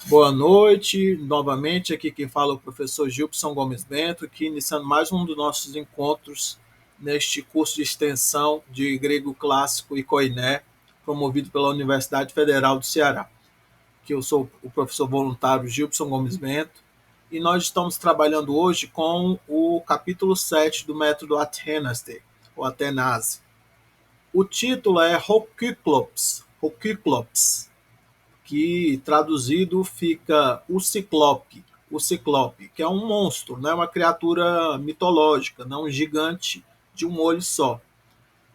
Boa noite, novamente aqui quem fala é o professor Gilson Gomes Bento, aqui iniciando mais um dos nossos encontros neste curso de extensão de grego clássico e koiné, promovido pela Universidade Federal do Ceará, que eu sou o professor voluntário Gilson Gomes Bento, e nós estamos trabalhando hoje com o capítulo 7 do método Athenaste, ou Atenase. O título é Hokyclops, que traduzido fica o Ciclope, que é um monstro, né? Uma criatura mitológica, né? Um gigante de um olho só.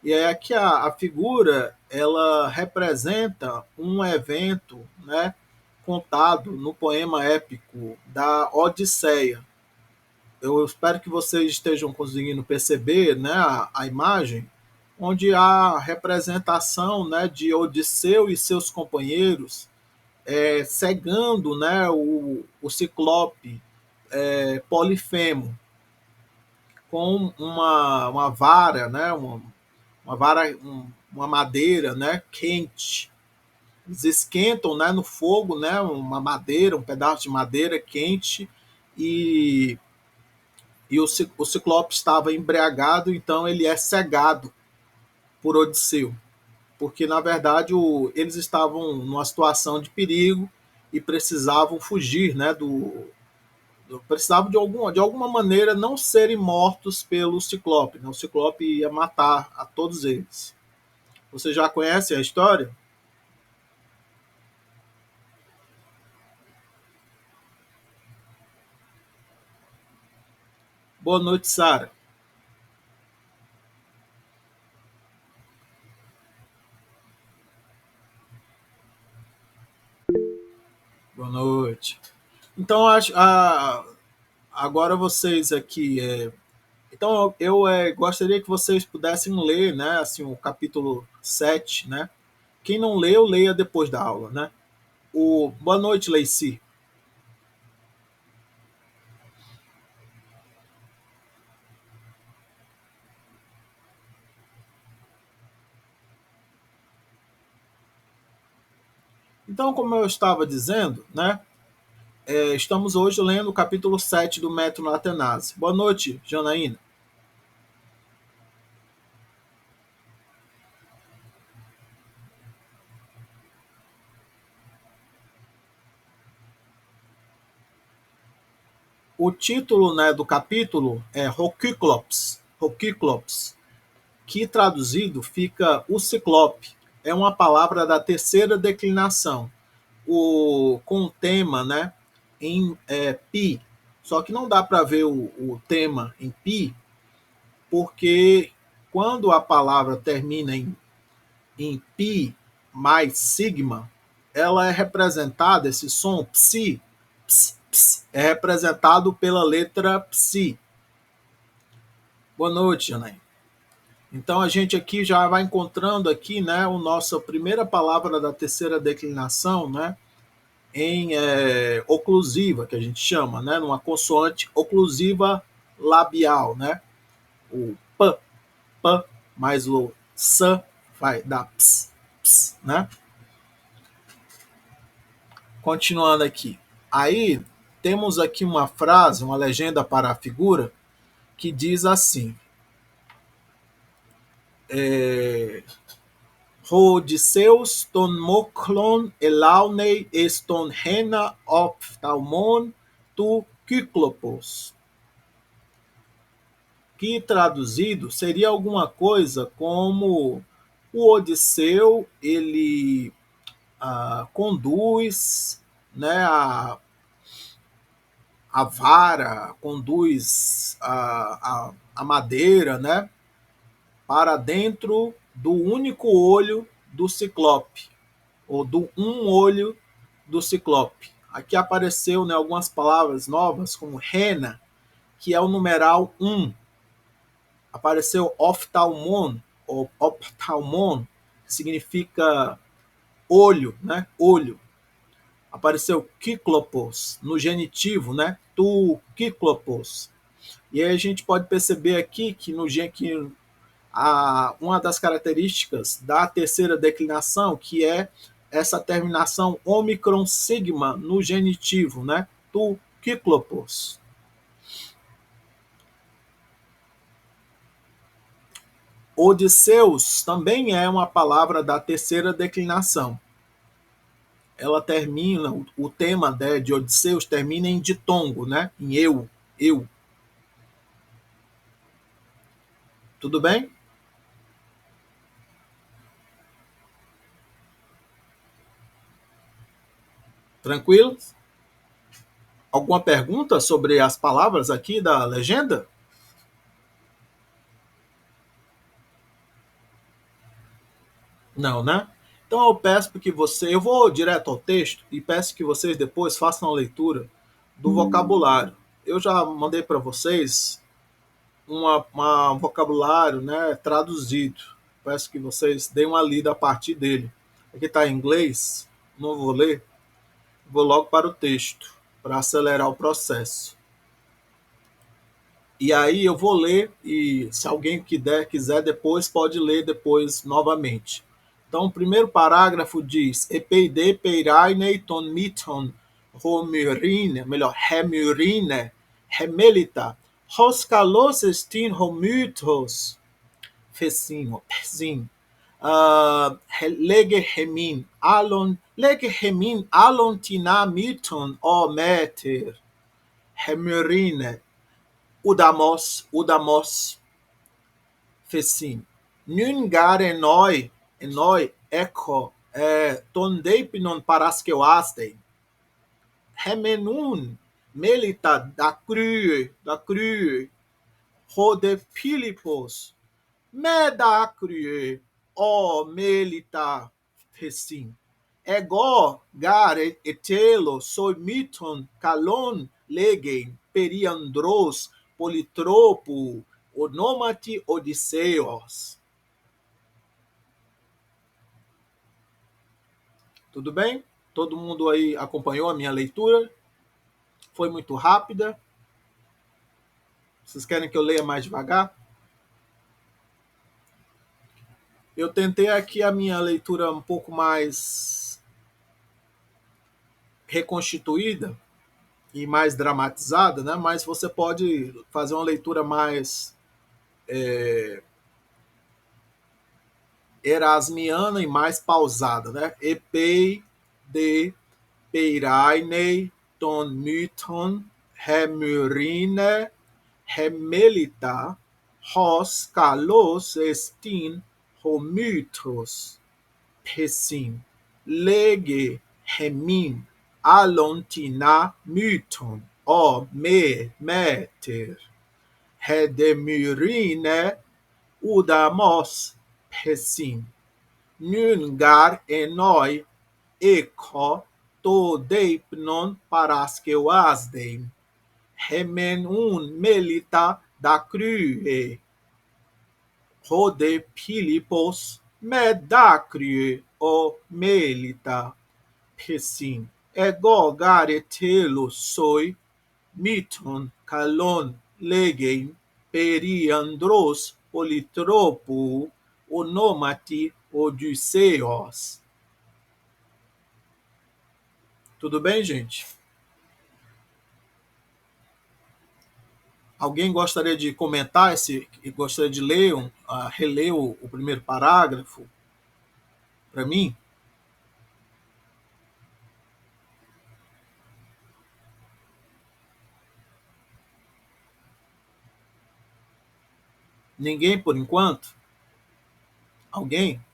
E é aqui a figura ela representa um evento, né? Contado no poema épico da Odisseia. Eu espero que vocês estejam conseguindo perceber, né, a imagem, onde há representação, né, de Odisseu e seus companheiros cegando, né, o Ciclope Polifemo com uma vara, né, uma vara, uma madeira, né, quente. Eles esquentam, né, no fogo, né, uma madeira, um pedaço de madeira quente e, o Ciclope estava embriagado, então ele é cegado por Odisseu, porque na verdade eles estavam numa situação de perigo e precisavam fugir, né, precisavam de alguma maneira não serem mortos pelo Ciclope, né? O Ciclope ia matar a todos eles. Você já conhece a história? Boa noite, Sara. Boa noite. Então, agora vocês aqui. Então, eu gostaria que vocês pudessem ler, né, assim, o capítulo 7, né? Quem não leu, leia depois da aula, né? Boa noite, Leici. Então, como eu estava dizendo, né? Estamos hoje lendo o capítulo 7 do Método Atenas. Boa noite, Janaína. O título, né, do capítulo é Hokyclops, que traduzido fica o Ciclope. É uma palavra da terceira declinação, com o tema, né, em pi. Só que não dá para ver o tema em pi, porque quando a palavra termina em pi mais sigma, ela é representada, esse som psi, é representado pela letra psi. Boa noite, Janaí. Então a gente aqui já vai encontrando aqui, né, o nossa primeira palavra da terceira declinação, né, em oclusiva, que a gente chama, né, numa consoante oclusiva labial, né, o p, mais o s vai dar ps, né? Continuando aqui. Aí temos aqui uma frase, uma legenda para a figura, que diz assim: é, Rodiceus ton moklon elaunei eston hena ophthalmon tu kyklopos. Que traduzido seria alguma coisa como o Odisseu ele conduz, né, a vara, conduz a madeira, né, para dentro do único olho do Ciclope, ou do um olho do Ciclope. Aqui apareceu, né, algumas palavras novas, como rena, que é o numeral um. Apareceu oftalmon, ou optalmon, que significa olho, né, olho. Apareceu Kyklopos, no genitivo, né, tu Kyklopos. E aí a gente pode perceber aqui que uma das características da terceira declinação, que é essa terminação ômicron sigma no genitivo, né? Tu Kíclopos. Odisseus também é uma palavra da terceira declinação. Ela termina, o tema de Odisseus termina em ditongo, né? Em eu. Tudo bem? Tranquilo? Alguma pergunta sobre as palavras aqui da legenda? Não, né? Então eu peço que eu vou direto ao texto e peço que vocês depois façam a leitura do vocabulário. Eu já mandei para vocês um vocabulário, né, traduzido. Peço que vocês deem uma lida a partir dele. Aqui está em inglês, não vou ler, vou logo para o texto, para acelerar o processo. E aí eu vou ler e se alguém quiser depois, pode ler depois novamente. Então, o primeiro parágrafo diz: Epeide peiraine ton miton homyrine, melhor, hemyrine, hemelita, hos kalos estin homytos, pesim, lege hemin alon tina miton o meter, hemyrine, udamos, fecim. Nun gar enoi, echo, tondeipinon paraskeoastein. Hemenun, melita da crue, rode Filipos, me da crue, o melita, fecim. Ego gar etelo soimiton kalon legen periandros politropo onomati odisseos. Tudo bem? Todo mundo aí acompanhou a minha leitura? Foi muito rápida? Vocês querem que eu leia mais devagar? Eu tentei aqui a minha leitura um pouco mais reconstituída e mais dramatizada, né? Mas você pode fazer uma leitura mais erasmiana e mais pausada, né? Epei de peirainei ton mython hemyrine hemelita hos kalos estin homythos pesim lege hemin alontina mython o me meter hedemyrine udamos pesim nungar enoi echo to deipnon paraskeoasdein hemen un melita da crue rode Pilipos me da crue o melita pesim ego gare telo soi miton kalon legen periandros politropo onomati odisseos. Tudo bem, gente? Alguém gostaria de comentar gostaria de ler, reler o primeiro parágrafo para mim? Ninguém por enquanto? Alguém?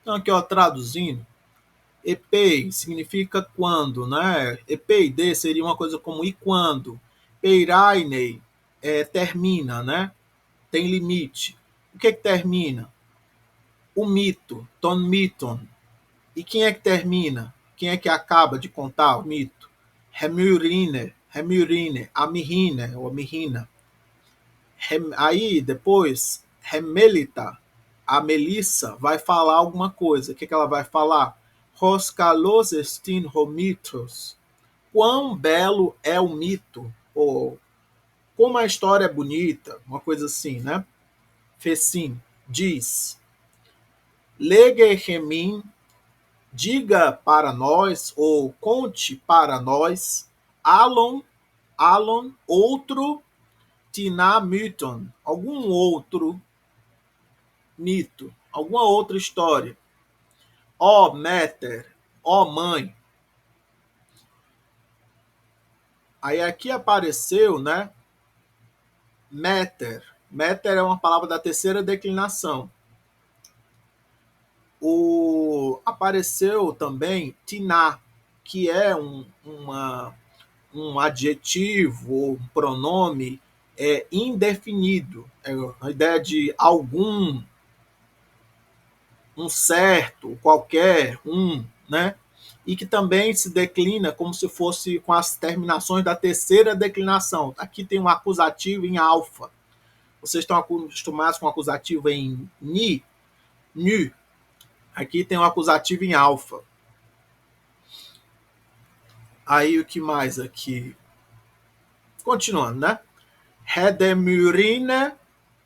Então aqui, ó, traduzindo, epei significa quando, né? Epeide seria uma coisa como e quando. Peirainei termina, né? Tem limite. O que é que termina? O mito, ton miton. E quem é que termina? Quem é que acaba de contar o mito? Hemyrine, a mirrina, ou a mirrina. Aí, depois, Hemelita, a Melissa, vai falar alguma coisa. O que ela vai falar? Hos kalos estin homitros, quão belo é o mito, ou como a história é bonita, uma coisa assim, né? Fecim diz: Legehemin, diga para nós, ou conte para nós, Alon, Alon, outro Tina Mython, algum outro mito, alguma outra história. Ó Meter, ó mãe. Aí aqui apareceu, né? Meter. Meter é uma palavra da terceira declinação. Apareceu também Tiná, que é um adjetivo, um pronome indefinido. É a ideia de algum, um certo, qualquer, né? E que também se declina como se fosse com as terminações da terceira declinação. Aqui tem um acusativo em alfa. Vocês estão acostumados com o acusativo em ni, nu. Aqui tem um acusativo em alfa. Aí o que mais aqui? Continuando, né? Redemurine,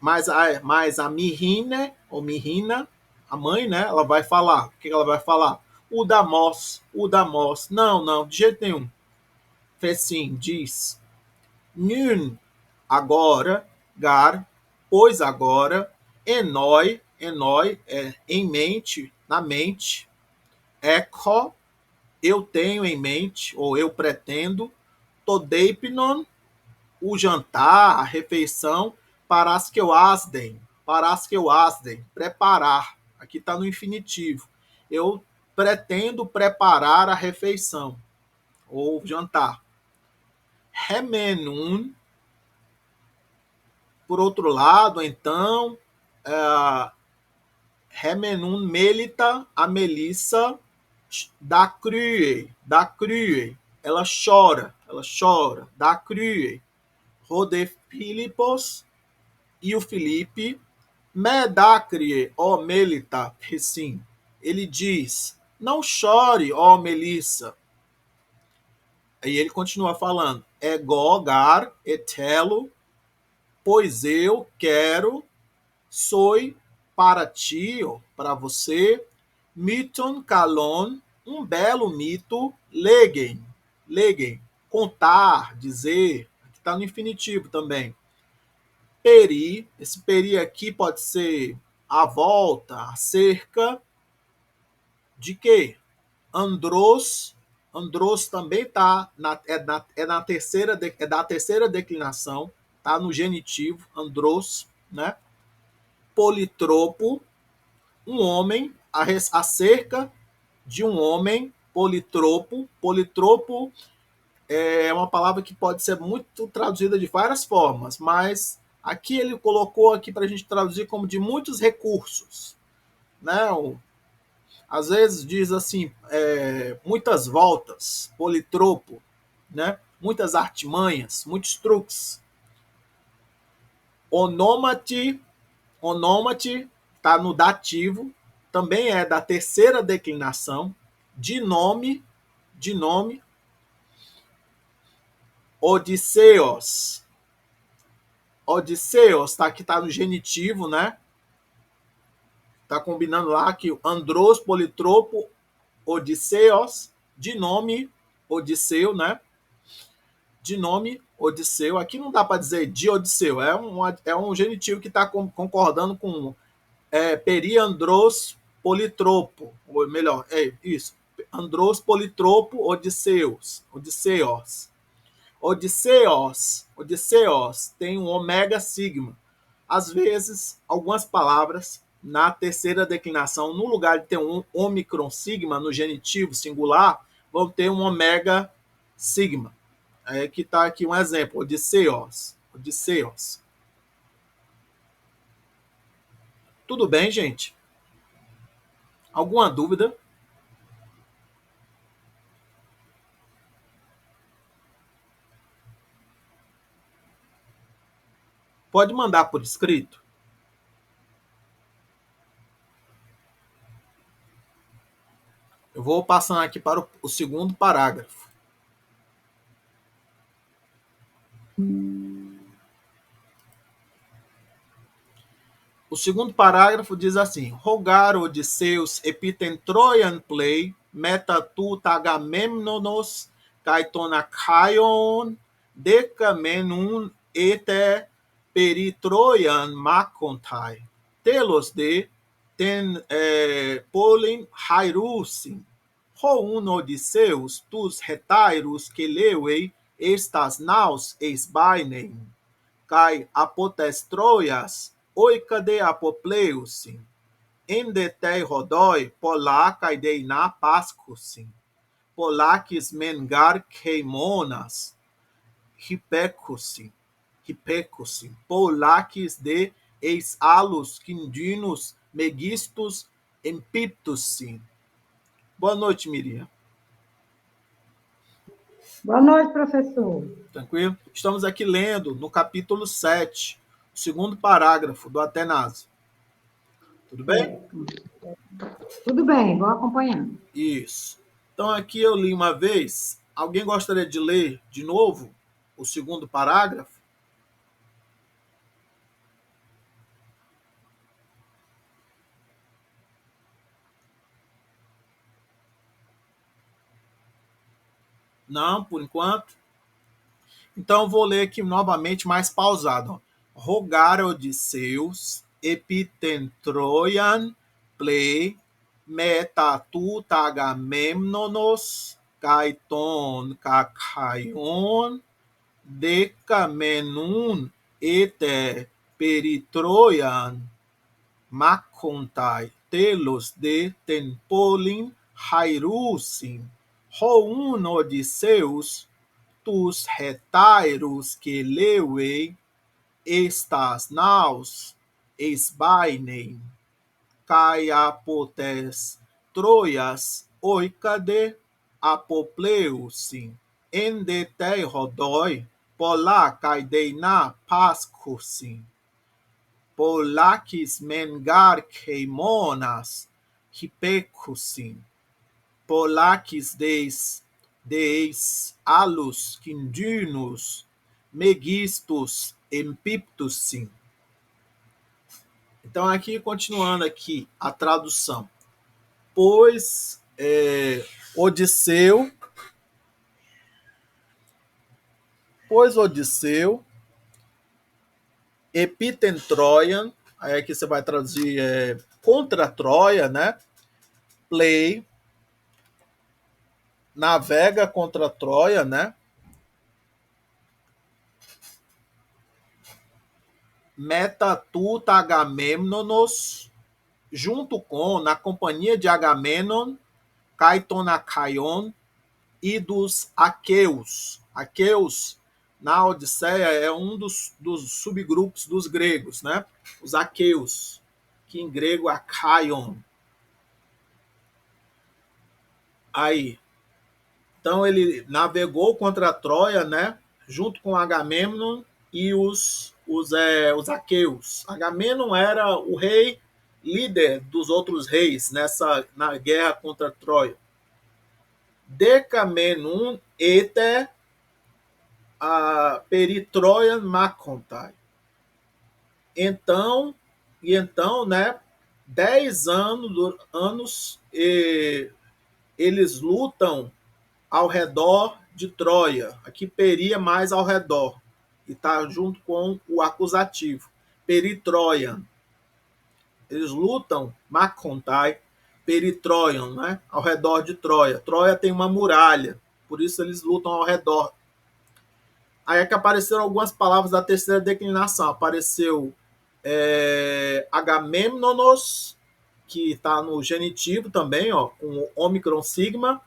mais a Mirine, ou Mirina, a mãe, né? Ela vai falar. O que ela vai falar? O Damos. Não, não, de jeito nenhum. Fecim diz: Nun, agora, gar, pois agora, enoi é em mente, na mente, echo, eu tenho em mente, ou eu pretendo, todeipnon, o jantar, a refeição, para as que eu asdem, preparar. Aqui está no infinitivo. Eu pretendo preparar a refeição, ou jantar. Remenun, por outro lado, então, Remenun melita, a Melissa, da crue, ela chora, da crue. Rode Filipos, e o Felipe, Medacrie, ó Melita, sim. Ele diz: Não chore, ó Melissa. Aí ele continua falando: Egogar, etelo, pois eu quero, sou para ti, ó, para você, miton kalon, um belo mito, legem, contar, dizer. Aqui está no infinitivo também. Peri, esse peri aqui pode ser a volta, a cerca de quê? Andros, Andros também tá é da terceira declinação, tá no genitivo, Andros, né? Politropo, um homem, a cerca de um homem, politropo é uma palavra que pode ser muito traduzida de várias formas, mas aqui ele colocou aqui para a gente traduzir como de muitos recursos, né? Às vezes diz assim, muitas voltas, politropo, né? Muitas artimanhas, muitos truques. Onômate, onômate está no dativo, também é da terceira declinação, de nome, Odisseus. Odisseus, tá, aqui tá no genitivo, né? Tá combinando lá que Andros, Politropo, Odisseus, de nome Odisseu, né? De nome Odisseu. Aqui não dá para dizer de Odisseu, é um genitivo que está concordando com Peri Andros Politropo, ou melhor, é isso. Andros Politropo Odisseus. Odisseus tem um ômega sigma. Às vezes, algumas palavras na terceira declinação, no lugar de ter um ômicron sigma no genitivo singular, vão ter um ômega sigma. É que está aqui um exemplo, Odisseus. Tudo bem, gente? Alguma dúvida? Pode mandar por escrito. Eu vou passando aqui para o segundo parágrafo. O segundo parágrafo diz assim: Rogar Odisseus epiten Troian play, meta tu tagamemnonos, kaitonakaion, decamenun ete peritroian macontai. Telos de ten polin hairusin. Houn Odisseus tus retairus que leuei estas naus eis bainem kai apotestroias oika de apopleusin, endetei rodoi polakai deina pascusin, polakis mengar keimonas, hipecusin, polakis de eis alus quindinos megistus empiptusin. Boa noite, Miriam. Boa noite, professor. Tranquilo? Estamos aqui lendo no capítulo 7, o segundo parágrafo do Atenásio. Tudo bem? Tudo bem, vou acompanhando. Isso. Então aqui eu li uma vez. Alguém gostaria de ler de novo o segundo parágrafo? Não, por enquanto. Então eu vou ler aqui novamente mais pausado. Rogar Odisseus, epitentroian, play, metatutagamemnonos, kaiton kakaion, decamenun, ete peritroian, macontai, telos de tempolin, hairusin, houn Odisseus, tus retairus que leuei, estas naus, esbainem, kai apotes troias, oicade, apopleusin, endetei rodoi, pola kai deina pascusin, polakis mengar keimonas, hipecusin, polakis deis alus quindinos, megistus empiptusin. Então aqui, continuando aqui a tradução. Pois Odisseu, epiten Troian, aí aqui você vai traduzir contra Troia, né? Play, navega contra Troia, né? Metatutagamemnonos, junto com, na companhia de Agamenon, Kaitonakaion e dos aqueus. Aqueus, na Odisseia, é um dos subgrupos dos gregos, né? Os aqueus, que em grego é Akaion. Aí, então ele navegou contra a Troia, né? Junto com Agamemnon e os aqueus. Agamenon era o rei líder dos outros reis na guerra contra Troia. Decamenum ete a peritroian macontai. Então, né, 10 anos eles lutam ao redor de Troia. Aqui peria mais ao redor. E está junto com o acusativo. Peritroian. Eles lutam, macontai, peritroian, né, ao redor de Troia. Troia tem uma muralha, por isso eles lutam ao redor. Aí é que apareceram algumas palavras da terceira declinação. Apareceu Agamemnonos, que está no genitivo também, ó, com o ômicron sigma.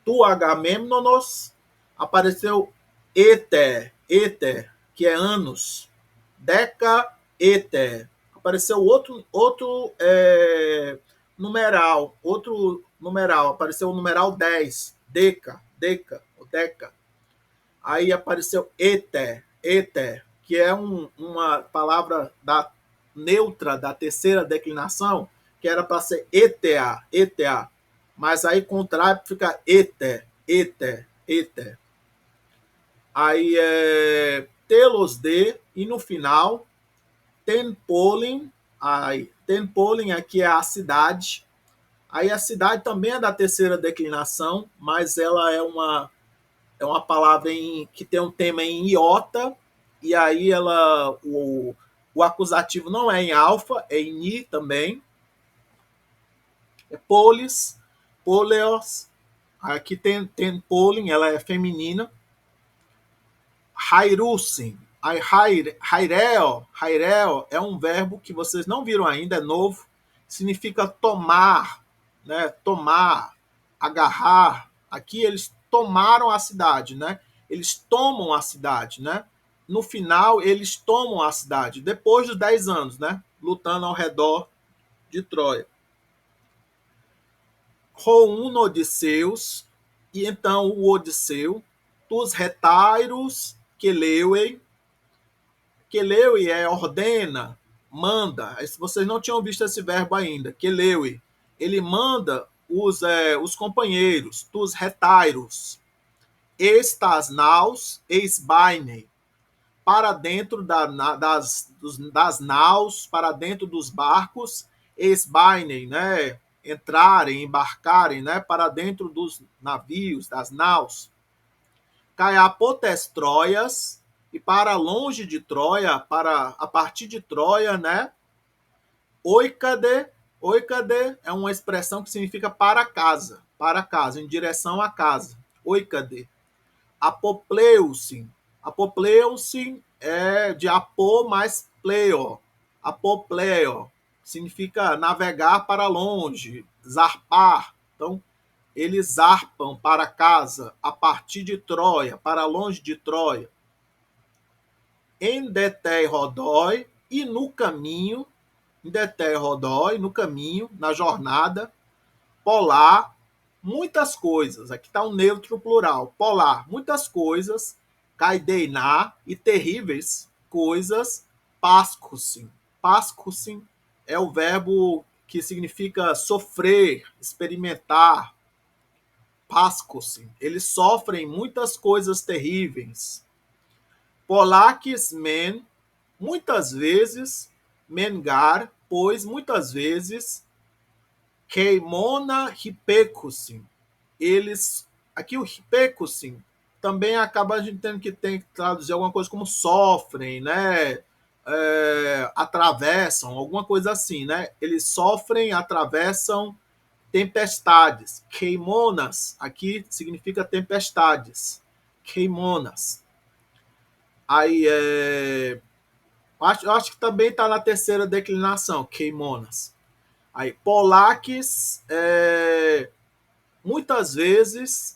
Tu Agamemnonos. Apareceu Éter, que é anos. Deca Éter. Apareceu outro numeral. Apareceu o numeral 10. Deca. Aí apareceu éter, que é uma palavra neutra da terceira declinação, que era para ser ETA. Mas aí contrário fica éter. Aí telos de, e no final, Tenpolin. Aí, Tenpolin aqui é a cidade. Aí a cidade também é da terceira declinação, mas ela é uma palavra que tem um tema em iota, e aí o acusativo não é em alfa, é em i também. É polis, poleos. Aqui tem polin, ela é feminina. Hairusin. Haireo é um verbo que vocês não viram ainda, é novo. Significa tomar, né? Tomar, agarrar. Aqui eles tomaram a cidade, né? Eles tomam a cidade, né? No final, eles tomam a cidade, depois dos 10 anos, né? Lutando ao redor de Troia. Rouno Odisseus, e então o Odisseu, tus retairos Queleuei. Queleuei é ordena, manda. Vocês não tinham visto esse verbo ainda. Queleuei. Ele manda os companheiros, tus retairos. Estas naus, eisbainei. Para dentro das naus, para dentro dos barcos, eisbainei, né? Entrarem, embarcarem, né? Para dentro dos navios, das naus. Caiapotes Troias, e para longe de Troia, a partir de Troia, né? Oikade é uma expressão que significa para casa, em direção à casa. Oikade. Apopleusin. Apopleusin é de apo mais pleo. Apopleo significa navegar para longe, zarpar. Então, eles zarpam para casa a partir de Troia, para longe de Troia. Em Detei Rodói, e no caminho, em Detei Rodói, no caminho, na jornada, polar, muitas coisas. Aqui está um neutro plural. Polar, muitas coisas. Caideiná, e terríveis coisas. Pascusin. Pascusin é o verbo que significa sofrer, experimentar. Pascusin. Eles sofrem muitas coisas terríveis. Polaques men, muitas vezes. Mengar, pois muitas vezes. Keimona hipecusin. Eles, aqui o hipecusin também acaba a gente tendo que traduzir alguma coisa como sofrem, né? Atravessam, alguma coisa assim, né? Eles sofrem, atravessam tempestades. Keimonas, aqui significa tempestades. Keimonas. Aí, acho que também está na terceira declinação, Keimonas. Aí, Polaques, muitas vezes,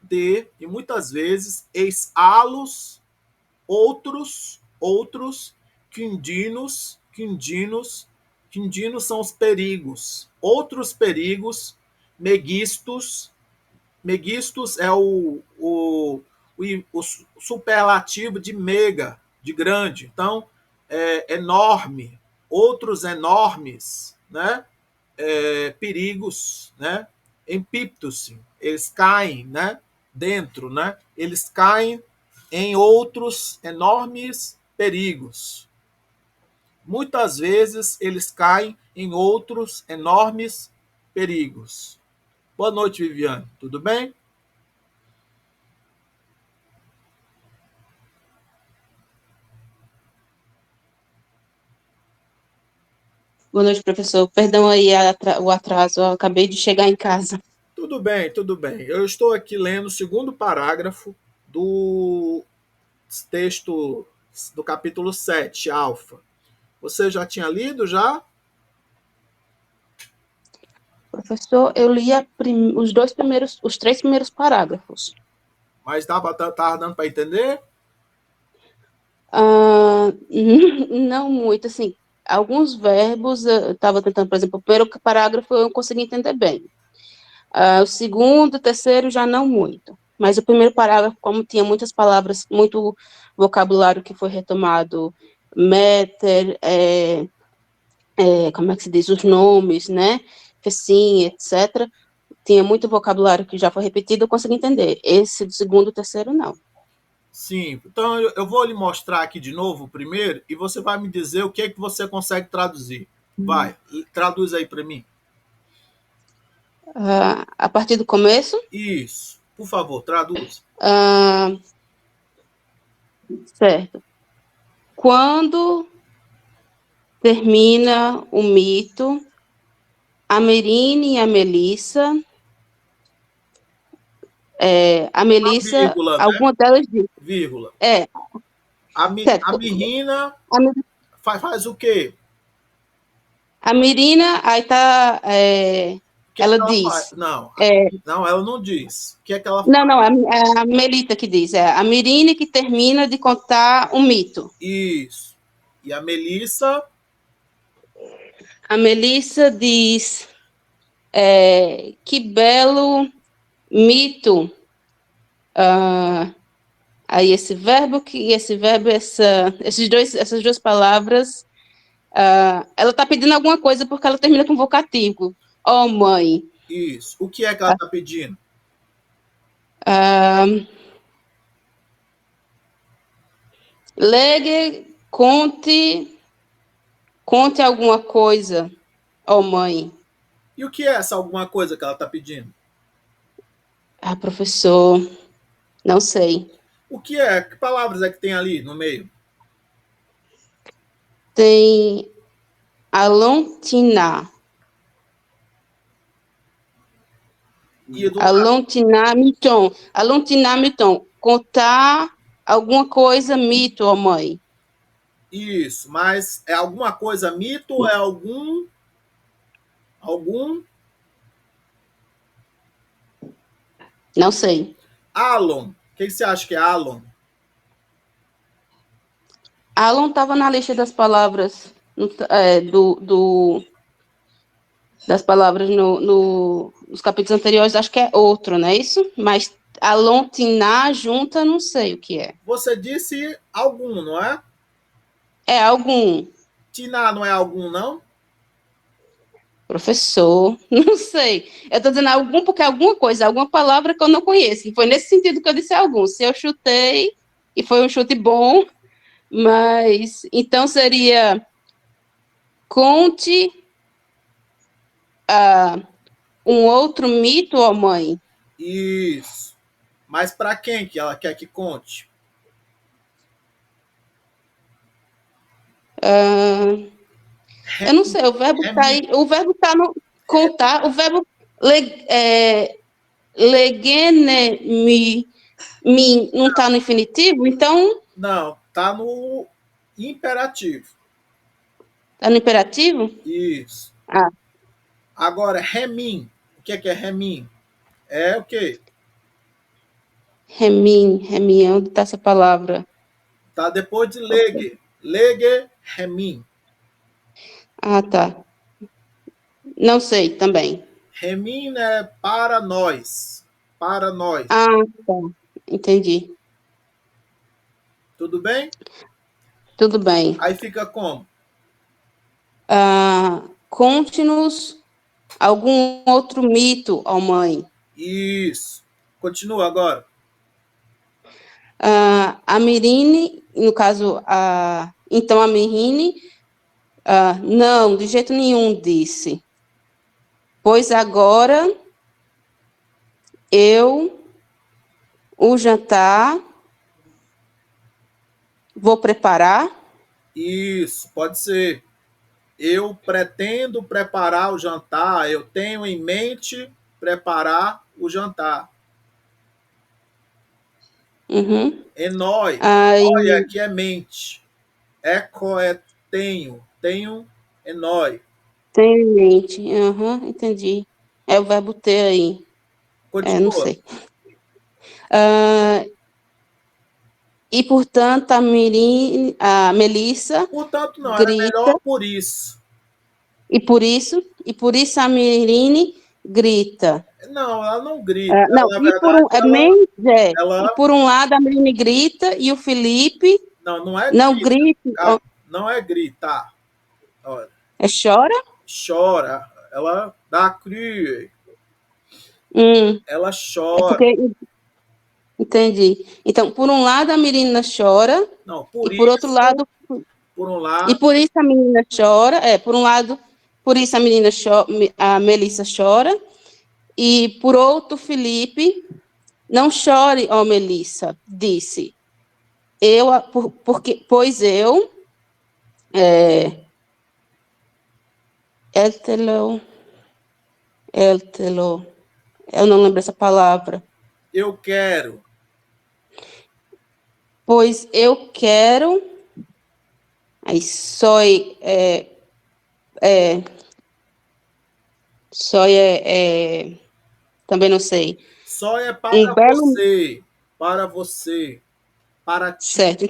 e muitas vezes, ex-alos, outros, quindinos são os perigos, outros perigos, megistos é o superlativo de mega, de grande. Então, enorme, outros enormes, né? Perigos, né? Empiptus, eles caem, né? Dentro, né? Eles caem em outros enormes perigos. Muitas vezes eles caem em outros enormes perigos. Boa noite, Viviane. Tudo bem? Boa noite, professor. Perdão aí o atraso, eu acabei de chegar em casa. Tudo bem, tudo bem. Eu estou aqui lendo o segundo parágrafo do texto do capítulo 7, Alfa. Você já tinha lido já? Professor, eu li os 3 primeiros parágrafos. Mas estava dando para entender? Não muito, assim, alguns verbos, eu estava tentando, por exemplo, o primeiro parágrafo eu consegui entender bem. O segundo, o terceiro, já não muito. Mas o primeiro parágrafo, como tinha muitas palavras, muito vocabulário que foi retomado, meter, como é que se diz, os nomes, né, fecim, etc., tinha muito vocabulário que já foi repetido, eu consegui entender. Esse do segundo e terceiro, não. Sim, então eu vou lhe mostrar aqui de novo primeiro e você vai me dizer o que é que você consegue traduzir. Vai, traduz aí para mim. A partir do começo? Isso, por favor, traduz. Ah, certo. Quando termina o mito, a Merine e a Melissa, a Uma Melissa, vírgula, né? alguma delas diz, Vírgula. é, A certo, menina a, faz o quê? a Mirina, aí tá, O que é que ela ela faz? diz, Não, é, não, ela não diz. O que é que ela não, faz? não, é a Melita que diz, a Mirine que termina de contar o mito. Isso. E a Melissa, A Melissa diz, que belo mito, aí essas duas palavras, ela está pedindo alguma coisa porque ela termina com vocativo. Oh, mãe. isso. O que é que ela está pedindo? Ah, Legue, conte alguma coisa, oh, mãe. E o que é essa alguma coisa que ela está pedindo? Ah, professor, não sei. O que é? Que palavras é que tem ali no meio? Tem alontinar. E do lado. Alontinamiton. Alontinamiton. Contar alguma coisa, mito, ó mãe. Isso, mas é alguma coisa mito ou é algum Não sei. Alon? O que você acha que é Alon? Alon estava na lista das palavras das palavras nos capítulos anteriores, acho que é outro, não é isso? Mas alontinar junta, não sei o que é. Você disse algum, não é? É algum. Tinar não é algum, não? Professor, não sei. Eu estou dizendo algum porque é alguma coisa, alguma palavra que eu não conheço. E foi nesse sentido que eu disse algum. Se eu chutei, e foi um chute bom, mas então seria conte um outro mito, ó mãe. Isso. Mas para quem que ela quer que conte? Eu não sei, o verbo está Remi. aí, o verbo está no contar, o verbo legene mi não está no infinitivo, então Não, tá no imperativo. está no imperativo? Isso. Ah, Agora, remim. O que é remim? É o quê? remin, onde está essa palavra? Tá depois de legue. Legue, remim. Ah, tá. Não sei também. Remim é para nós. Para nós. Ah, tá. Entendi. Tudo bem? Tudo bem. Aí fica como? Conte-nos algum outro mito, ó mãe. Isso. Continua agora. A Mirine, no caso, então a Mirine, não, de jeito nenhum, disse. Pois agora o jantar, vou preparar. Isso, pode ser. Eu pretendo preparar o jantar. Eu tenho em mente preparar o jantar. Uhum. Enói. Aí, Enói aqui é mente. Eco é tenho. Tenho enói. tem em mente. Uhum, entendi. É o verbo ter aí. Não Continua. sei. E, portanto, a Melissa Portanto, não, era grita, melhor por isso. e por isso a Mirine grita. Não, ela não grita. Não, Na verdade, e ela por um lado a Mirine grita e o Felipe não é não grita. grita, Não é gritar. Olha, chora. chora. Ela dá crie. Hum, Ela é chora. porque Entendi. Então, por um lado, a menina chora, Não, por e por outro isso, lado, por um e lado, por isso a menina chora, por um lado, por isso a menina chora, a Melissa chora, e por outro, Felipe, não chore, ó Melissa, disse, pois eu, Eltelo, eu não lembro essa palavra, eu quero. pois eu quero, aí também não sei, Só é um belo, para você, para ti. certo,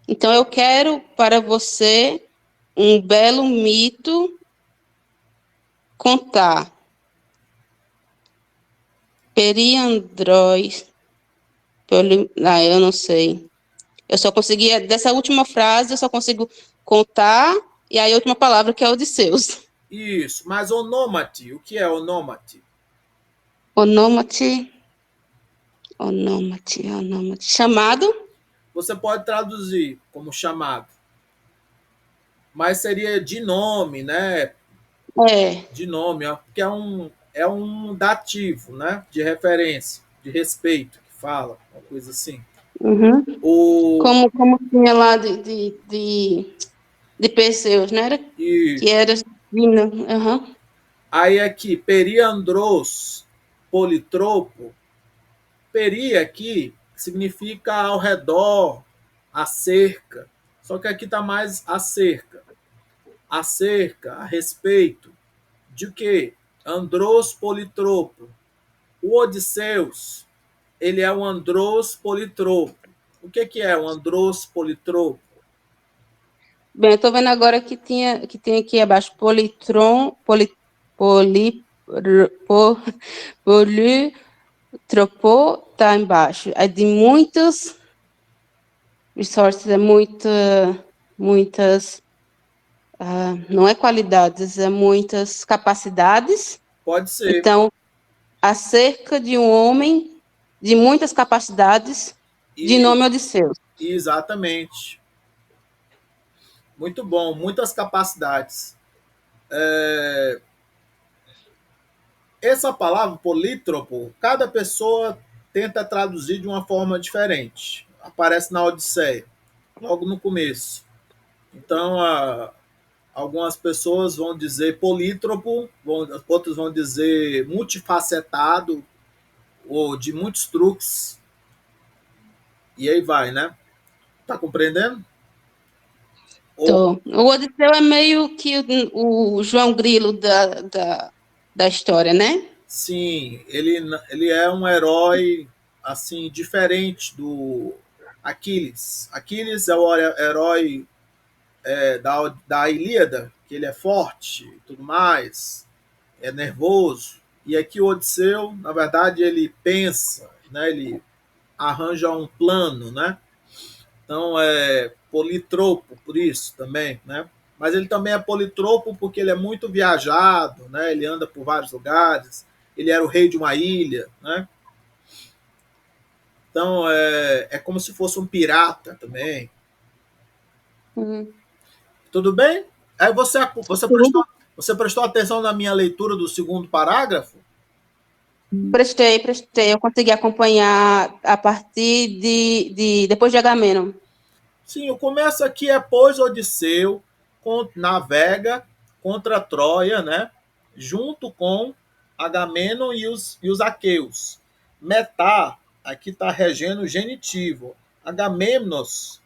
então eu quero para você um belo mito contar. Periandróis, eu não sei. Eu só consegui, dessa última frase, eu só consigo contar, e aí a última palavra que é Odisseus. Isso, mas onômate, o que é onômate? Onômate, chamado? Você pode traduzir como chamado, mas seria de nome, né? É. De nome, ó, porque é um dativo, né? De referência, de respeito, que fala, uma coisa assim. Uhum. O, Como tinha lá de Perseus, né? e Que era divino. Uhum. aí aqui, periandros, politropo, peri aqui significa ao redor, a cerca. Só que aqui está mais a cerca. A cerca, a respeito. De quê? Andros politropo. O Odisseus, ele é um andros politropo. O que é um andros politropo? Bem, eu estou vendo agora que tem aqui abaixo politron, politropô, tá embaixo. É de muitas resources, muitas, não é qualidades, é muitas capacidades. Pode ser. Então, acerca de um homem de muitas capacidades, de E, nome Odisseus. exatamente. Muito bom, muitas capacidades. Essa palavra polítropo, cada pessoa tenta traduzir de uma forma diferente. Aparece na Odisseia, logo no começo. Então, algumas pessoas vão dizer polítropo, outros vão dizer multifacetado, ou de muitos truques. E aí vai, né? Tá compreendendo? Ou, Então, o Odisseu é meio que o João Grilo da história, né? sim, ele é um herói assim diferente do Aquiles. Aquiles é o herói da Ilíada, que ele é forte e tudo mais, é nervoso. E aqui o Odisseu, na verdade, ele pensa, né? Ele arranja um plano, né? Então é politropo por isso também, né? Mas ele também é politropo porque ele é muito viajado, né? Ele anda por vários lugares. Ele era o rei de uma ilha, né? Então é como se fosse um pirata também. Uhum. Tudo bem? Aí você prestou atenção na minha leitura do segundo parágrafo? Prestei. Eu consegui acompanhar a partir depois de Agamenon. Sim, o começo aqui é pois Odisseu navega contra Troia, né? Junto com Agamenon e os aqueus. Metá, aqui está regendo o genitivo. Agamemnonos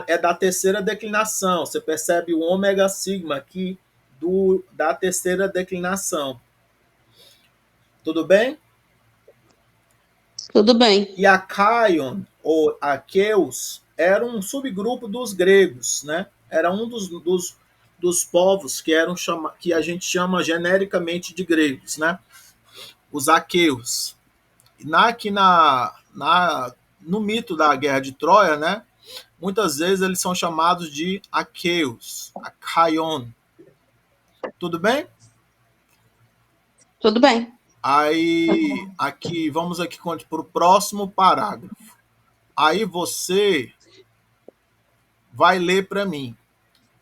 é da terceira declinação. Você percebe o ômega sigma aqui da terceira declinação. Tudo bem? Tudo bem. E Acaion, ou Aqueus, era um subgrupo dos gregos, né? Era um dos povos que a gente chama genericamente de gregos, né? Os aqueus. Aqui no mito da Guerra de Troia, né? Muitas vezes eles são chamados de aqueus, Acaion. Tudo bem? Tudo bem. Aí, aqui, vamos aqui para o próximo parágrafo. Aí você vai ler para mim.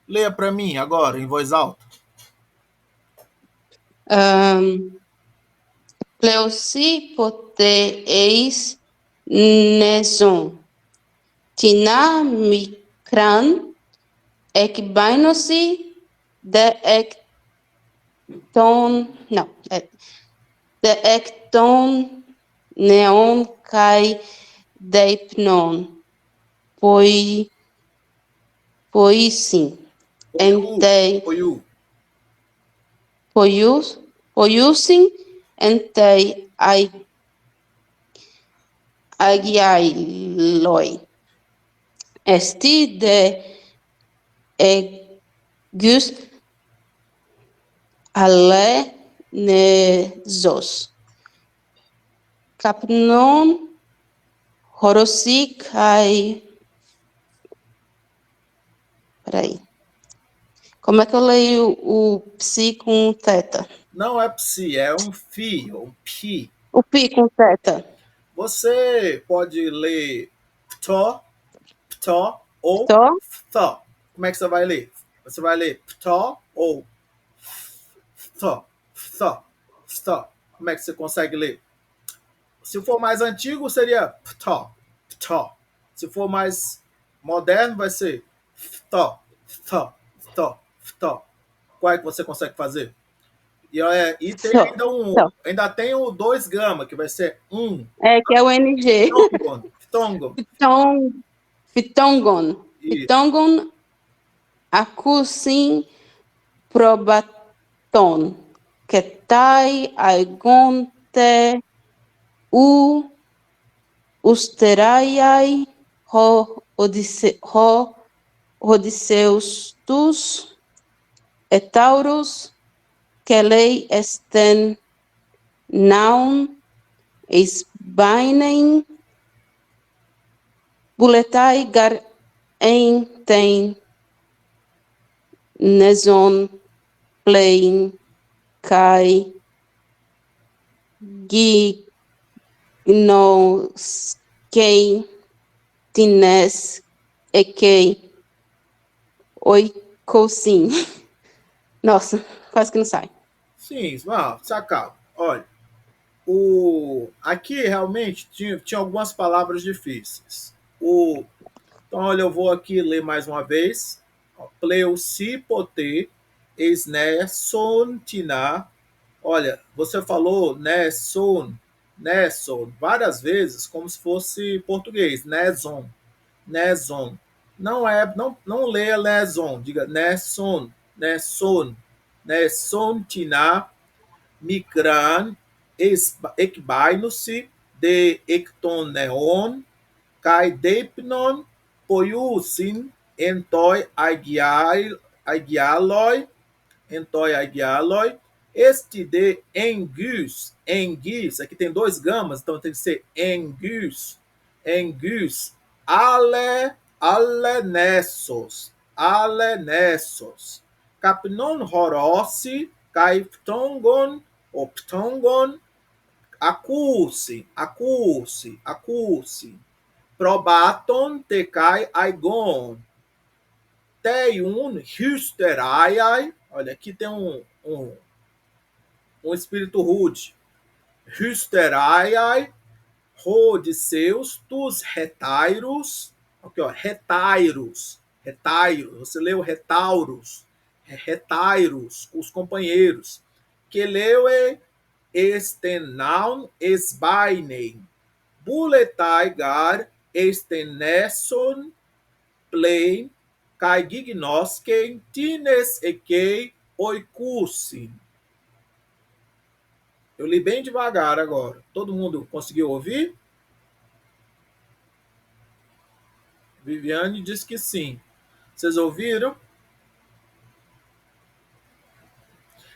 Leia para mim agora, em voz alta. Pleusi pote eis neson. Tina mikran ekbainosi de ekton. Não, de ekton neon kai deipnon. Pois sim. Entei. Poiusin entei agiailoi. Esti de egus ale nezos. Capnon horosi kai. Peraí. Como é que eu leio o psi com teta? Não é psi, é um fi, ou pi. O pi com teta. Você pode ler ptó, ptó ou Ptó. ptó. Como é que você vai ler? Você vai ler ptó ou ptó, ptó, ptó. Como é que você consegue ler? Se for mais antigo, seria ptó, ptó. Se for mais moderno, vai ser ptó, ptó, ptó, ptó. Qual é que você consegue fazer? E tem ainda tem o 2 gama, que vai ser que é o NG. Ptongon. Ptongon. Acusim probaton. Ketai aigonte usteraiai Odisseus tus etaurus kelei esten naun isbainen buletai gar ten nezon plain kai gignos kei tines ekei oikosim. Nossa, quase que não sai. Sim, saca. Olha, aqui realmente tinha algumas palavras difíceis. Então, olha, eu vou aqui ler mais uma vez. Pleusipote esnesontina. Olha, você falou neson várias vezes como se fosse português, neson. Não leia neson, diga neson, nesontina migran ekbainusi de ektoneon kai deipnon poiusin entoi aigialoi este de engus, aqui tem 2 gamas, então tem que ser engus, alenessos, capnon horossi, kai ptongon, acursi, probaton te kai aigon, teiun hysteraiai, olha, aqui tem um espírito rude, hysteraiai, Odisseus, tus retairos, aqui ó, retairos, você leu retauros, os companheiros, que leue estenaun esbainen, buletai gar estenesson plein, kai gignosken tines ekei oikusin. Eu li bem devagar agora. Todo mundo conseguiu ouvir? Viviane disse que sim. Vocês ouviram?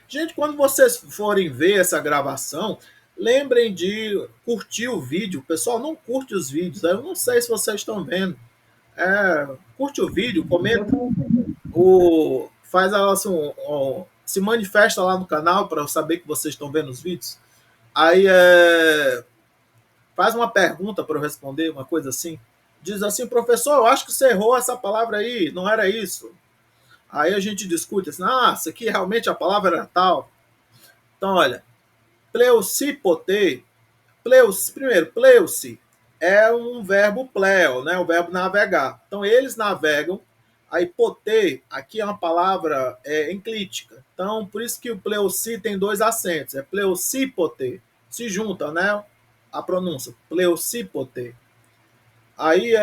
Gente, quando vocês forem ver essa gravação, lembrem de curtir o vídeo. O pessoal não curte os vídeos. Eu não sei se vocês estão vendo. Curte o vídeo, comenta. Faz assim, se manifesta lá no canal para eu saber que vocês estão vendo os vídeos. Aí faz uma pergunta para eu responder, uma coisa assim. Diz assim, professor, eu acho que você errou essa palavra aí, não era isso. Aí a gente discute assim, isso aqui realmente a palavra era tal. Então, olha, pleucipote, primeiro, pleuci é um verbo pleo, né? O verbo navegar. Então, eles navegam. Aí, poter, aqui é uma palavra enclítica. Então, por isso que o pleuci tem dois acentos. É pleucipote. Se junta, né? A pronúncia. Pleucipote. Aí,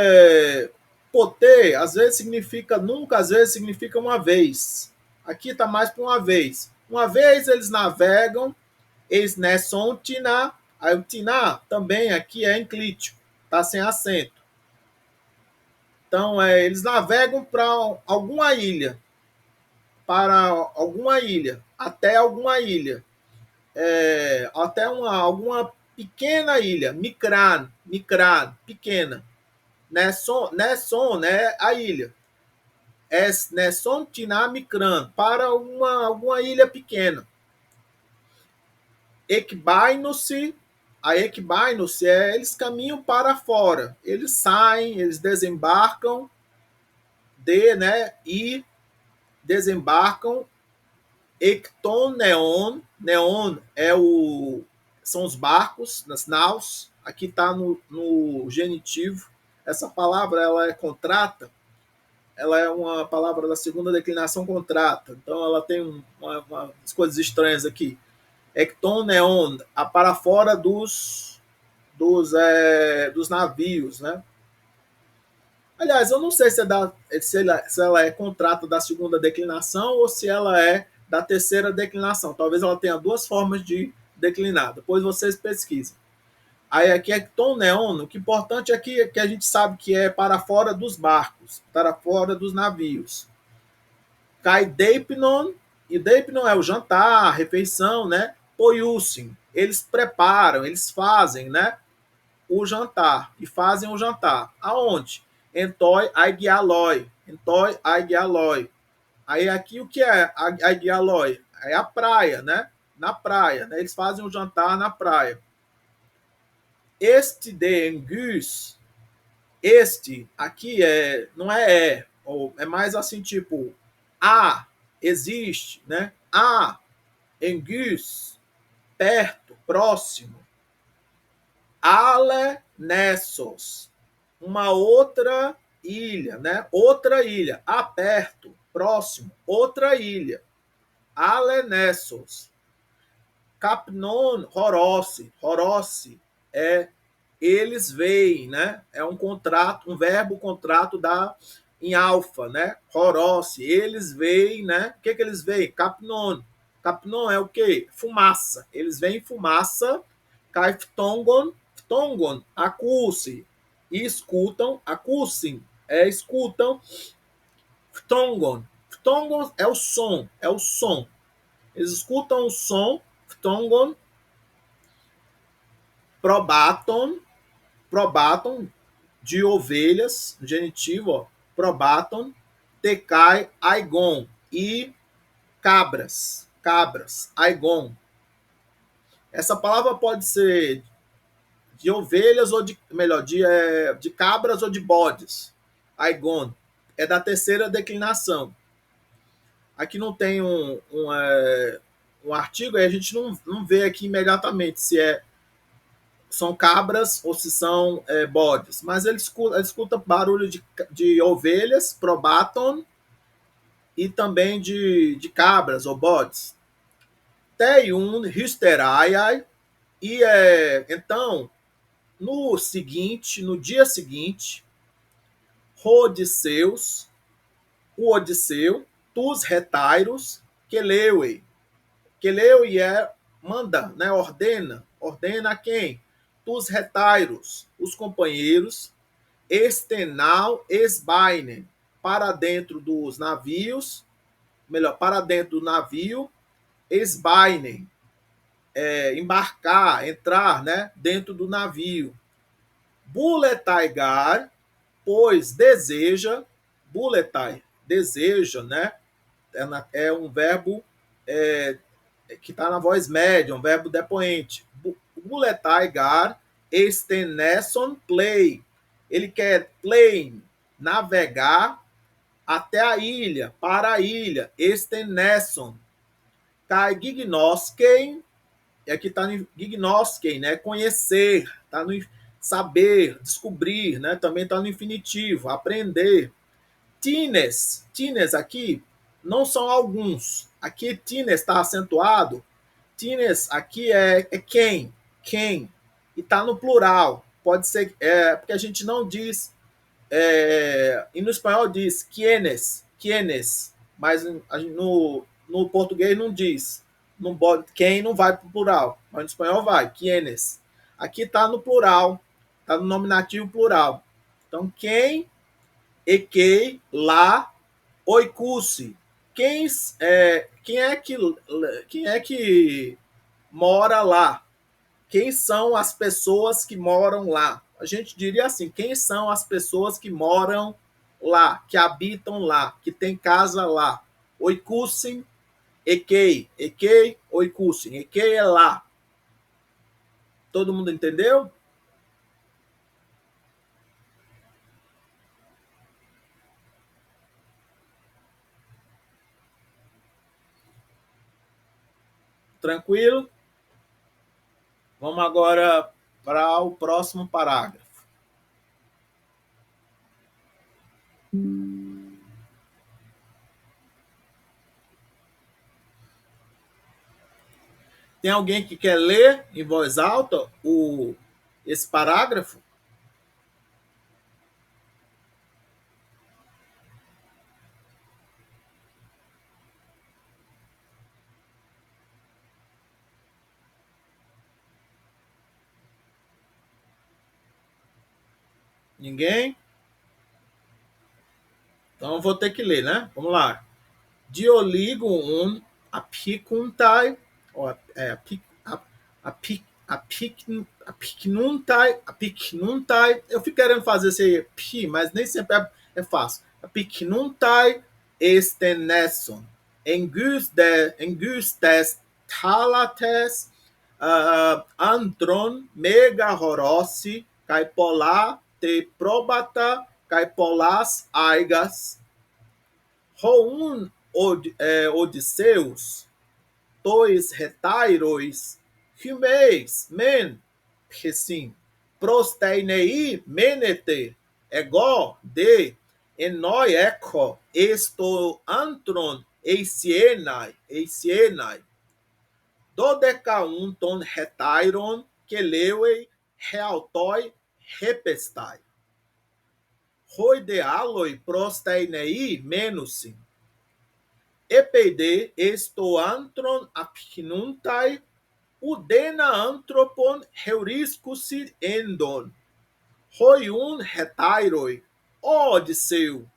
poter, às vezes significa nunca, às vezes significa uma vez. Aqui está mais para uma vez. Uma vez eles navegam, eles nesson tiná. Aí o tiná também aqui é enclítico, está sem acento. Então, eles navegam para alguma ilha, até alguma ilha, até alguma pequena ilha, micran, pequena. Nesson, né, a ilha. Nesson tiná micran, para alguma ilha pequena. Ekbainos-se, a ekbainos eles caminham para fora. Eles saem, eles desembarcam né, e desembarcam. Ekton neon, neon são os barcos, nas naus. Aqui está no genitivo. Essa palavra ela é contrata, ela é uma palavra da segunda declinação contrata. Então ela tem umas coisas estranhas aqui. Ekton neon, para fora dos navios, né? Aliás, eu não sei se ela é contrato da segunda declinação ou se ela é da terceira declinação. Talvez ela tenha duas formas de declinar. Depois vocês pesquisem. Aí aqui é tom neon. O que é importante aqui é que a gente sabe que é para fora dos barcos, para fora dos navios. Cai deipnon, e deipnon é o jantar, a refeição, né? Poiusin, eles preparam, eles fazem, né? O jantar, e fazem o jantar. Aonde? Entoi aigialoi. Entoi aigialoi. Aí aqui o que é aigialoi? É a praia, né? Na praia, né? Eles fazem o jantar na praia. Este de engus, este aqui não é ou é mais assim tipo existe, né? Engus, perto, próximo. Ale Nessos, uma outra ilha, né? Outra ilha, perto, próximo, outra ilha. Ale Nessos. Capnon Horossi, é eles veem, né? É um contrato, um verbo contrato em alfa, né? Horossi, eles veem, né? O que eles veem? Capnon. Capnon é o quê? Fumaça. Eles veem fumaça. Kaiftongon, Tongon, acuse, e escutam, acusem, escutam, Tongon. Tongon é o som, Eles escutam o som, Tongon, probaton, de ovelhas, genitivo, probaton, tecai, aigon, e cabras, aigon. Essa palavra pode ser de ovelhas ou de cabras ou de bodes. Aigon é da terceira declinação. Aqui não tem um artigo, aí a gente não vê aqui imediatamente se são cabras ou se são bodes. Mas ele escuta barulho de ovelhas, probaton, e também de cabras ou bodes. Teiun, hysteraiai, e então no dia seguinte, o Odisseu, tus retairos, Queleuei. Queleuei manda, né, ordena a quem? Tus retairos, os companheiros, estenal esbainen, para dentro dos navios, para dentro do navio, esbainen, embarcar, entrar, né, dentro do navio. Buletaigar, pois buletai, deseja, né? É um verbo que está na voz média, um verbo depoente. uletaigar estenesson play. Ele quer play, navegar até a ilha, para a ilha, estenesson. Kai gignosken, e aqui está no gignosken, né? Conhecer, está no saber, descobrir, né? Também está no infinitivo, aprender. Tines aqui não são alguns. Aqui tines está acentuado. Tines aqui é quem, e está no plural. Pode ser, porque a gente não diz, e no espanhol diz quienes, mas no português não diz. Não pode, quem não vai para o plural, mas no espanhol vai, quienes. Aqui está no plural, está no nominativo plural. Então, quem, que, lá, oikusi. Quem é que mora lá? Quem são as pessoas que moram lá? A gente diria assim, quem são as pessoas que moram lá, que habitam lá, que tem casa lá? Oikusin, ekei, oikusin. Ekei é lá. Todo mundo entendeu? Tranquilo? Vamos agora para o próximo parágrafo. Tem alguém que quer ler em voz alta esse parágrafo? Ninguém? Então eu vou ter que ler, né? Vamos lá. Dioligo un apicuntai, ou apicnuntai. Eu fico querendo fazer esse pi, mas nem sempre é fácil. Apicnuntai estenesson. Engustes talates andron mega horossi caipola te probata caipolas aigas Roun Odisseus, tois retairois, hymeis men, pesim, prosteinei menete, ego de, enoi eco, esto antron, eisienai, dodecaunton retairon, queleuei, realtoi, repestai. Roidealoi prosteinei menusim. Epeide estoantron apicnuntai udena anthropon heuriscusi endon. Hoiun retairoi, ó Odisseu,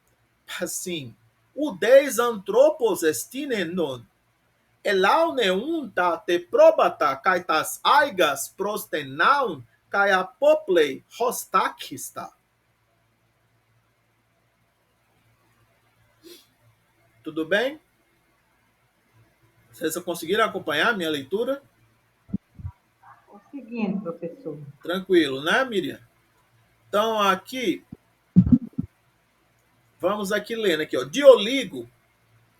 assim, udeis anthropos estinendon. Elauneun ta te probata kaitas aigas prostenaun kai apoplei hostakista. Tudo bem? Vocês conseguiram acompanhar a minha leitura? Conseguindo, professor. Tranquilo, né, Miriam? Então, aqui, vamos aqui lendo aqui, ó. Dioligo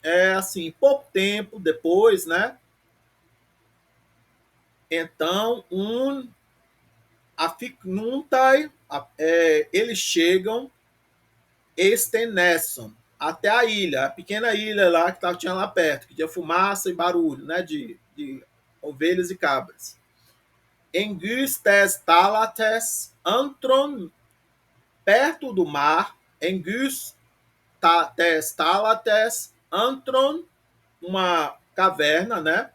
é assim, pouco tempo depois, né? Então, aficnuntai, eles chegam Estenesson, até a ilha, a pequena ilha lá que tinha lá perto, que tinha fumaça e barulho, né, de ovelhas e cabras. Engustes talates antron, perto do mar, Engustes talates antron, uma caverna, né?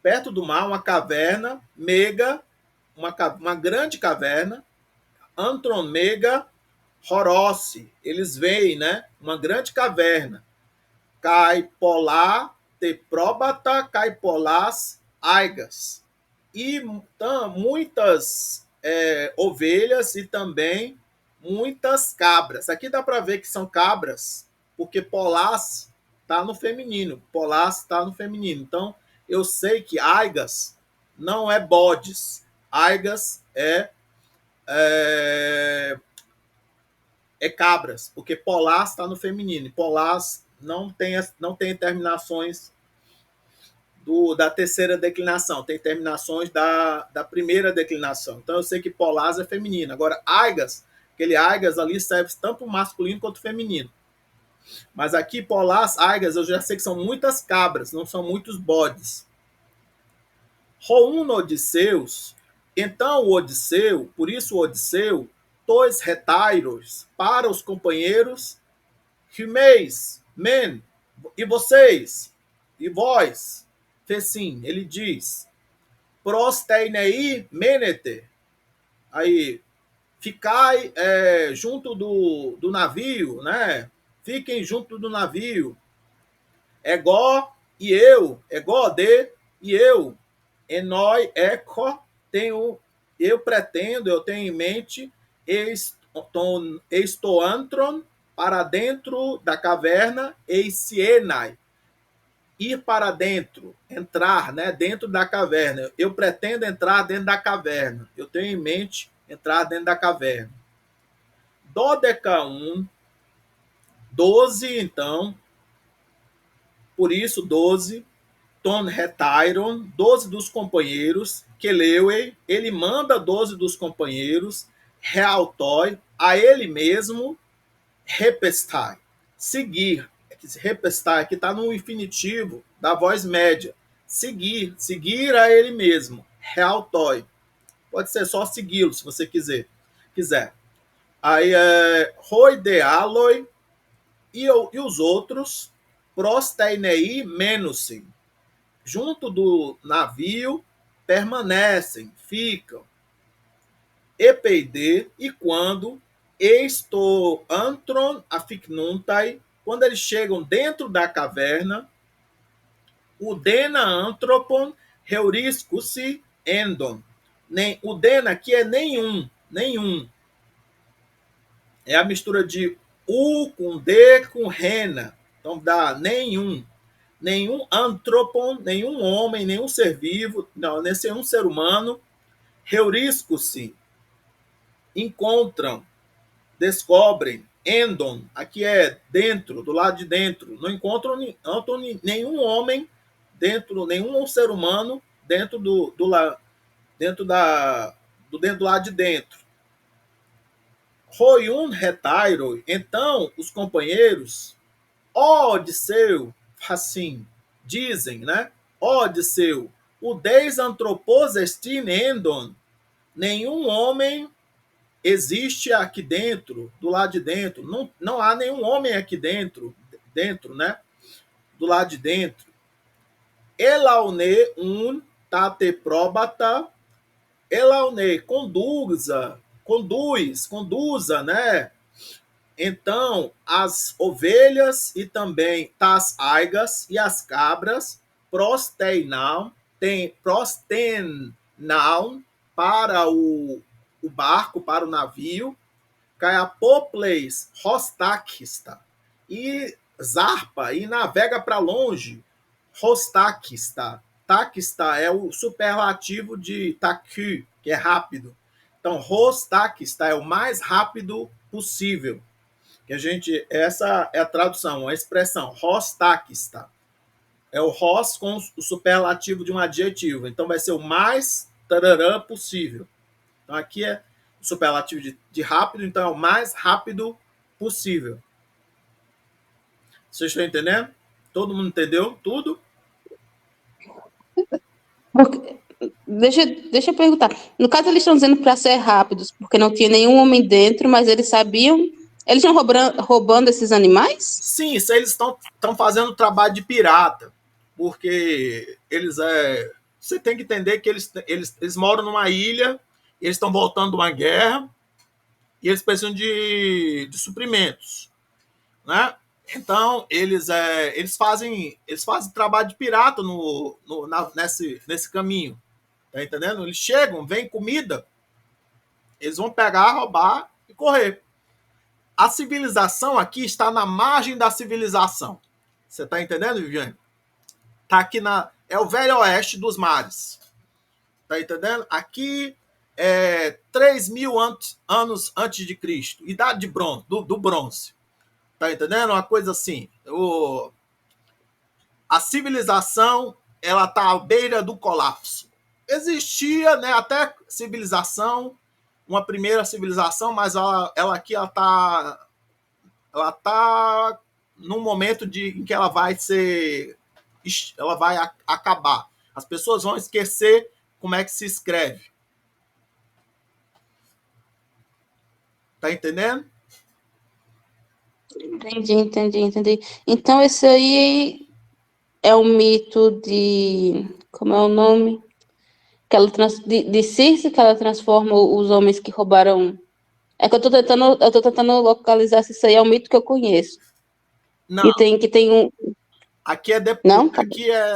Perto do mar, uma caverna, mega, uma grande caverna, antron mega, Horossi, eles veem, né? Uma grande caverna. Caipolá, tepróbata, caipolas, aigas. E muitas ovelhas e também muitas cabras. Aqui dá para ver que são cabras, porque polás está no feminino. Polás está no feminino. Então, eu sei que aigas não é bodes. Aigas é cabras, porque polás está no feminino. Polás não tem terminações da terceira declinação, tem terminações da primeira declinação. Então eu sei que polás é feminino. Agora, aigas, aquele aigas ali serve tanto para o masculino quanto o feminino. Mas aqui, polás, aigas, eu já sei que são muitas cabras, não são muitos bodes. Roun Odisseus, então o Odisseu, por isso o Odisseu, tois retairos para os companheiros, Rimeis, men, e vocês, e vós, Fecim, ele diz, prosteinei menete, aí, ficai junto do navio, né? Fiquem junto do navio, ego e ego de e eu, enoi eco, eu pretendo, eu tenho em mente, estoantron para dentro da caverna, eisienai, ir para dentro, entrar, né, dentro da caverna. Eu pretendo entrar dentro da caverna. Eu tenho em mente entrar dentro da caverna. Dodecaum, 12, então, por isso 12, ton retairon, 12 dos companheiros, que Leuei, ele manda 12 dos companheiros, realtoi, a ele mesmo, repestai, seguir. Repestai, aqui está no infinitivo da voz média. Seguir a ele mesmo, realtoi. Pode ser só segui-lo, se você quiser. Aí roidealoi e os outros, prosteinei menusim, junto do navio, permanecem, ficam. Epeide, e quando estoantron aficnuntai, quando eles chegam dentro da caverna, o dena antropon heuriscusi endon. O dena aqui é nenhum. É a mistura de u com d com rena. Então dá nenhum. Nenhum antropon, nenhum homem, nenhum ser vivo, não, nenhum ser humano, heuriscusi, encontram, descobrem, endon, aqui é dentro, do lado de dentro, não encontram nenhum homem dentro, nenhum ser humano dentro do lado de dentro. Roiun retairo, então os companheiros, ó Odisseu, assim, dizem, né? Ó Odisseu, o deis antropos estin endon, nenhum homem existe aqui dentro, do lado de dentro. Não há nenhum homem aqui dentro, né? Do lado de dentro. Elaune un tate probata. Elaune, conduza, né? Então, as ovelhas e também as aigas e as cabras prosteinam para o barco, para o navio, Caiapopleis Rostakista, e zarpa e navega para longe, Rostakista. Takista é o superlativo de taku, que é rápido. Então, Rostakista é o mais rápido possível. Essa é a tradução, a expressão, Rostakista. É o Ros com o superlativo de um adjetivo. Então, vai ser o mais tararã possível. Então, aqui é o superlativo de rápido, então é o mais rápido possível. Vocês estão entendendo? Todo mundo entendeu tudo? Deixa eu perguntar. No caso, eles estão dizendo para ser rápidos, porque não tinha nenhum homem dentro, mas eles sabiam. Eles estão roubando esses animais? Sim, isso eles estão fazendo trabalho de pirata, porque você tem que entender que eles moram numa ilha, eles estão voltando de uma guerra e eles precisam de suprimentos, né? Então eles fazem trabalho de pirata nesse caminho, tá entendendo? Eles chegam, vem comida, eles vão pegar, roubar e correr. A civilização aqui está na margem da civilização. Você está entendendo, Viviane? Está aqui é o velho oeste dos mares. Tá entendendo? Aqui é 3.000 anos antes de Cristo, idade de bronze, do bronze. Tá entendendo? Uma coisa assim. A civilização ela tá à beira do colapso. Existia, né, até civilização, uma primeira civilização, mas ela aqui ela tá num momento em que ela vai acabar. As pessoas vão esquecer como é que se escreve. Tá entendendo? Entendi. Então, esse aí é o mito de. Como é o nome? De Circe, que ela transforma os homens que roubaram. É que eu tô tentando localizar se isso aí é um mito que eu conheço. Não, Que tem um. aqui é depois, Não? Tá bom.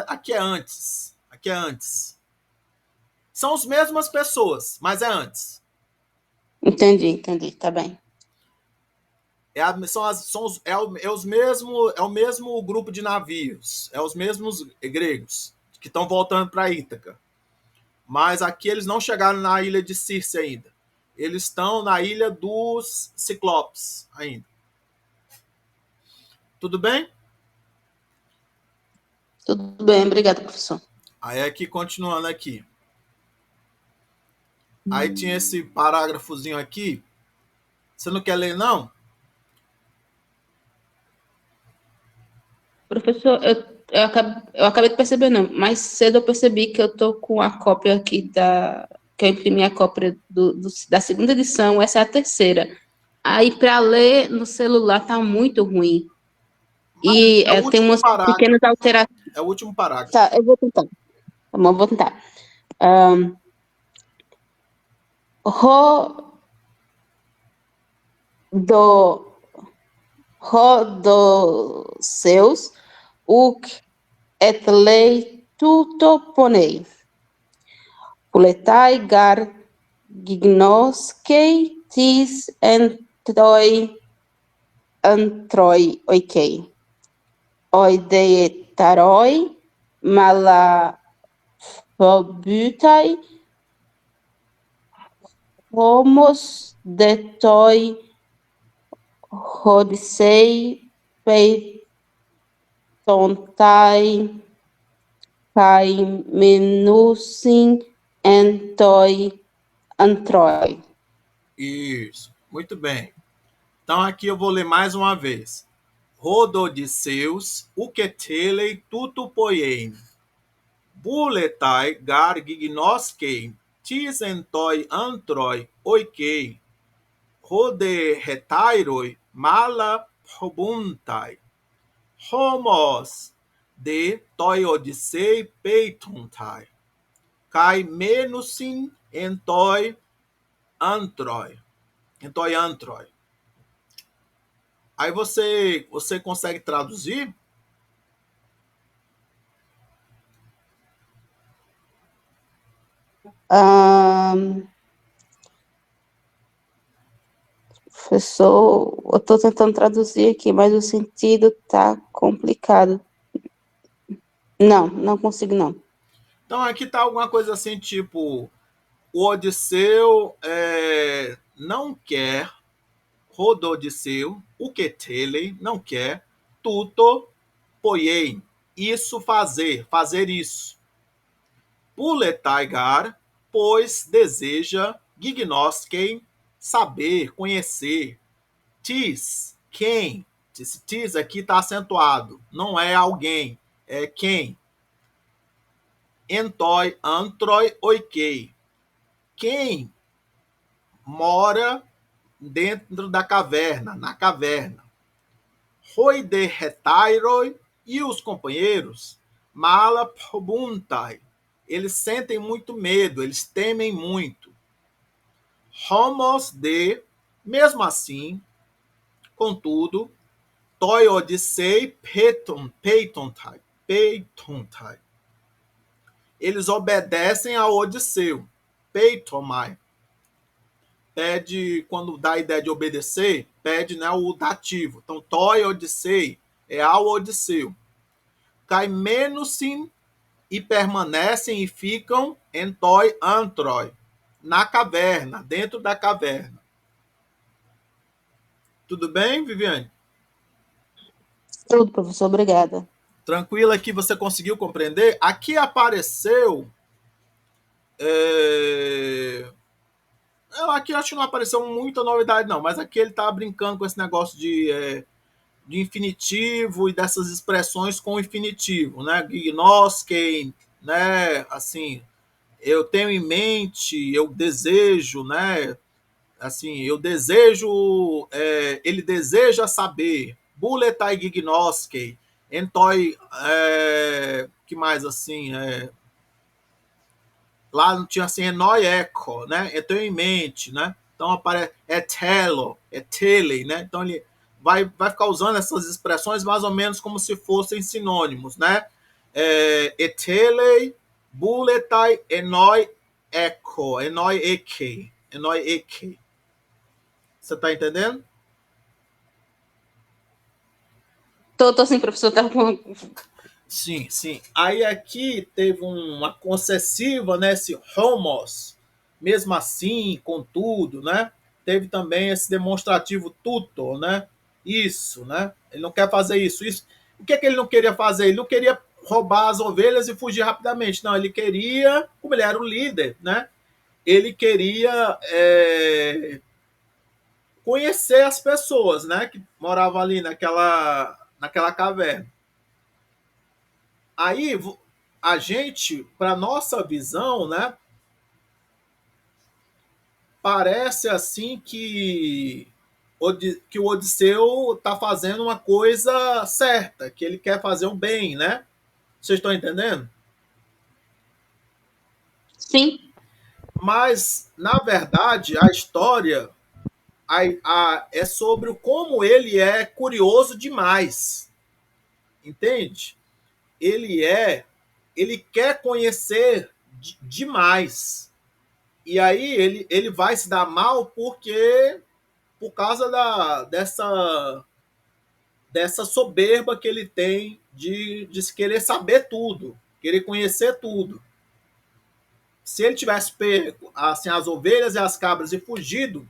aqui é antes. Aqui é antes. São as mesmas pessoas, mas é antes. Entendi, tá bem. É o mesmo grupo de navios, é os mesmos gregos que estão voltando para Ítaca. Mas aqui eles não chegaram na ilha de Circe ainda. Eles estão na ilha dos Ciclopes ainda. Tudo bem? Tudo bem, obrigada, professor. Aí aqui, continuando aqui. Aí tinha esse parágrafozinho aqui. Você não quer ler, não? Professor, eu acabei de perceber, não. Mais cedo eu percebi que eu tô com a cópia aqui que eu imprimi a cópia da segunda edição, essa é a terceira. Aí, para ler no celular tá muito ruim. E É o tem último umas parágrafo. pequenas alterações. É o último parágrafo. Tá, eu vou tentar. Tá bom, vou tentar. Ro do Rodoseus, uc et lei tuto ponei. Puletai gar gignoskei tis antroi oikei. Oideitaroi malafobutai homos detoi hodisei peitontai kai menusin entoi antroi. Isso. Muito bem. Então aqui eu vou ler mais uma vez. Rododiceus, uketelei tutupoien. Buletai gar gignoskein, tisentoi antroi oikei. Roderretairoi mala probuntai. Homos de toiodicei peitontai. Kai menusin entoi antroi. Entoi antroi. Aí você consegue traduzir? Professor, eu estou tentando traduzir aqui, mas o sentido tá complicado. Não consigo, não. Então aqui tá alguma coisa assim, tipo, o Odisseu não quer, Rododisseu, o Ketele não quer, tuto poiei, isso fazer isso. Puletaigar, pois deseja, gignosken, saber, conhecer. Tis, quem? Esse tis aqui está acentuado, não é alguém, é quem. Entoi, antroi, oikei. Quem mora dentro da caverna, na caverna. Roiderretairoi e os companheiros, mala probuntai. Eles sentem muito medo, eles temem muito. Homos de, mesmo assim, contudo, toi odissei peitontai. Eles obedecem a Odisseu. Peitomai. Pede, quando dá a ideia de obedecer, pede, né, o dativo. Então, toi Odissei é ao Odisseu. Cai menusin e permanecem e ficam entoi antroi, na caverna, dentro da caverna. Tudo bem, Viviane? Tudo, professor, obrigada. Tranquilo aqui, você conseguiu compreender? Aqui apareceu... Aqui acho que não apareceu muita novidade, não, mas aqui ele está brincando com esse negócio de infinitivo e dessas expressões com infinitivo, né? Gnosken, né? Assim, eu tenho em mente, eu desejo, né? Assim, eu desejo, ele deseja saber. Buletai gignoskei, entoi, que mais assim, lá não tinha assim, enoi eco, né? Eu tenho em mente, né? Então aparece etelo, etele, né? Então ele vai ficar usando essas expressões mais ou menos como se fossem sinônimos, né? Etele, buletai, enoi eco, enoi eke, enoi eke. Você tá entendendo? Tô sim, professor, tá com... Sim, sim. Aí aqui teve uma concessiva, né? Esse homos, mesmo assim, contudo, né? Teve também esse demonstrativo tutor, né? Isso, né? Ele não quer fazer isso. Isso. O que é que ele não queria fazer? Ele não queria roubar as ovelhas e fugir rapidamente. Não, ele queria, como ele era o líder, né? Ele queria conhecer as pessoas, né? Que moravam ali naquela caverna. Aí a gente, para nossa visão, né, parece assim que o Odisseu está fazendo uma coisa certa, que ele quer fazer um bem, né? Vocês estão entendendo? Sim. Mas, na verdade, a história é sobre como ele é curioso demais. Entende? Ele quer conhecer demais. E aí ele vai se dar mal por causa dessa soberba que ele tem de querer saber tudo, querer conhecer tudo. Se ele tivesse pego assim, as ovelhas e as cabras e fugido,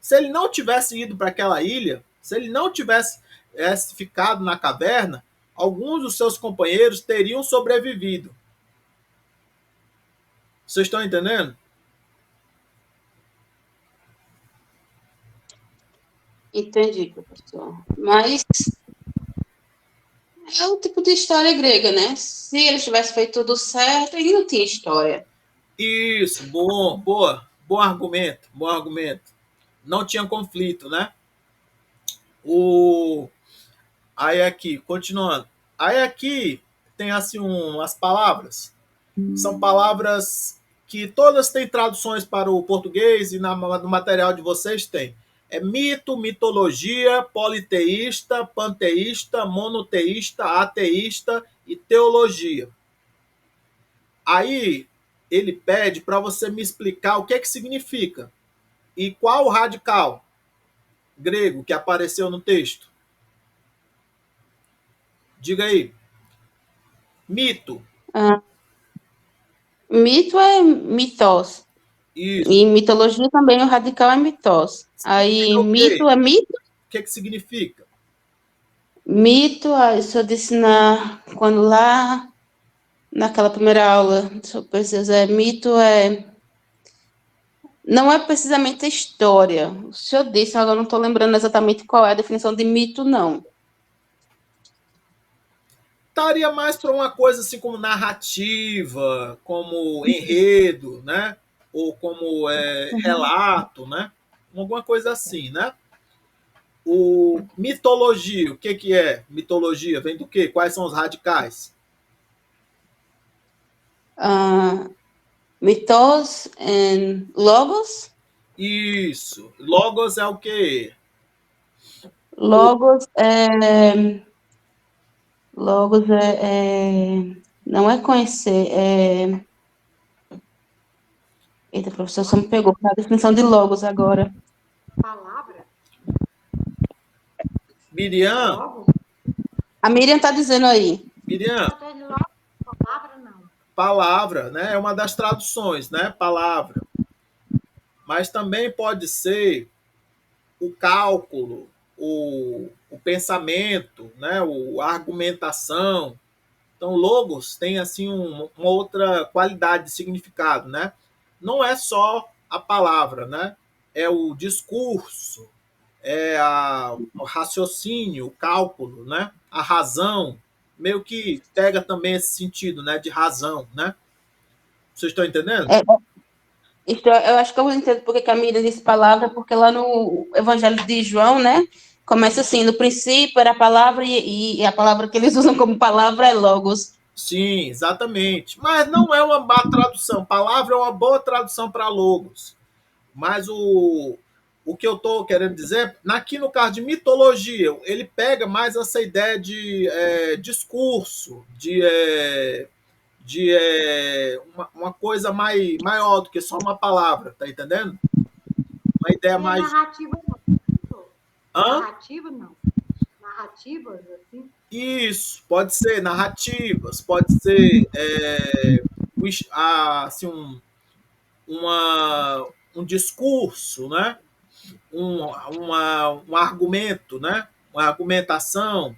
se ele não tivesse ido para aquela ilha, se ele não tivesse ficado na caverna, alguns dos seus companheiros teriam sobrevivido. Vocês estão entendendo? Entendi, professor. Mas é o tipo de história grega, né? Se ele tivesse feito tudo certo, ele não tinha história. Isso, bom argumento, bom argumento. Não tinha conflito, né? Aí aqui, continuando. Aí aqui tem assim umas palavras. São palavras que todas têm traduções para o português e no material de vocês tem. É mito, mitologia, politeísta, panteísta, monoteísta, ateísta e teologia. Aí ele pede para você me explicar o que é que significa e qual o radical grego que apareceu no texto. Diga aí. Mito. Mito é mitos. Isso. E mitologia também, o radical é mitos. Aí, mito é mito. O que significa? Mito, isso eu disse quando lá, naquela primeira aula, mito não é precisamente a história. O senhor disse, agora não estou lembrando exatamente qual é a definição de mito, não. Estaria mais para uma coisa assim como narrativa, como enredo, né? Ou como relato, né? Alguma coisa assim, né? O mitologia, o que é mitologia? Vem do quê? Quais são os radicais? Mitos e logos. Isso. Logos é o quê? Logos não é conhecer, Eita, professor, só me pegou para a definição de logos agora. Palavra? Miriam? Logo? A Miriam está dizendo aí. Miriam? Palavra não. palavra, né? É uma das traduções, né? Palavra. Mas também pode ser o cálculo, o pensamento, né? A argumentação. Então, logos tem assim uma outra qualidade de significado, né? Não é só a palavra, né? É o discurso, o raciocínio, o cálculo, né? A razão, meio que pega também esse sentido, né? De razão, né? Vocês estão entendendo? É, então, eu acho que eu entendo porque que a Miriam disse palavra, porque lá no Evangelho de João, né, começa assim, no princípio era a palavra e a palavra que eles usam como palavra é logos. Sim, exatamente. Mas não é uma má tradução. Palavra é uma boa tradução para logos. Mas o que eu estou querendo dizer, aqui no caso de mitologia, ele pega mais essa ideia de discurso, de uma coisa maior do que só uma palavra, tá entendendo? Uma ideia E a mais. narrativa não, professor? Hã? Narrativa não. Narrativas, assim? Isso, pode ser narrativas, pode ser assim, um discurso, né? Um argumento, né? Uma argumentação.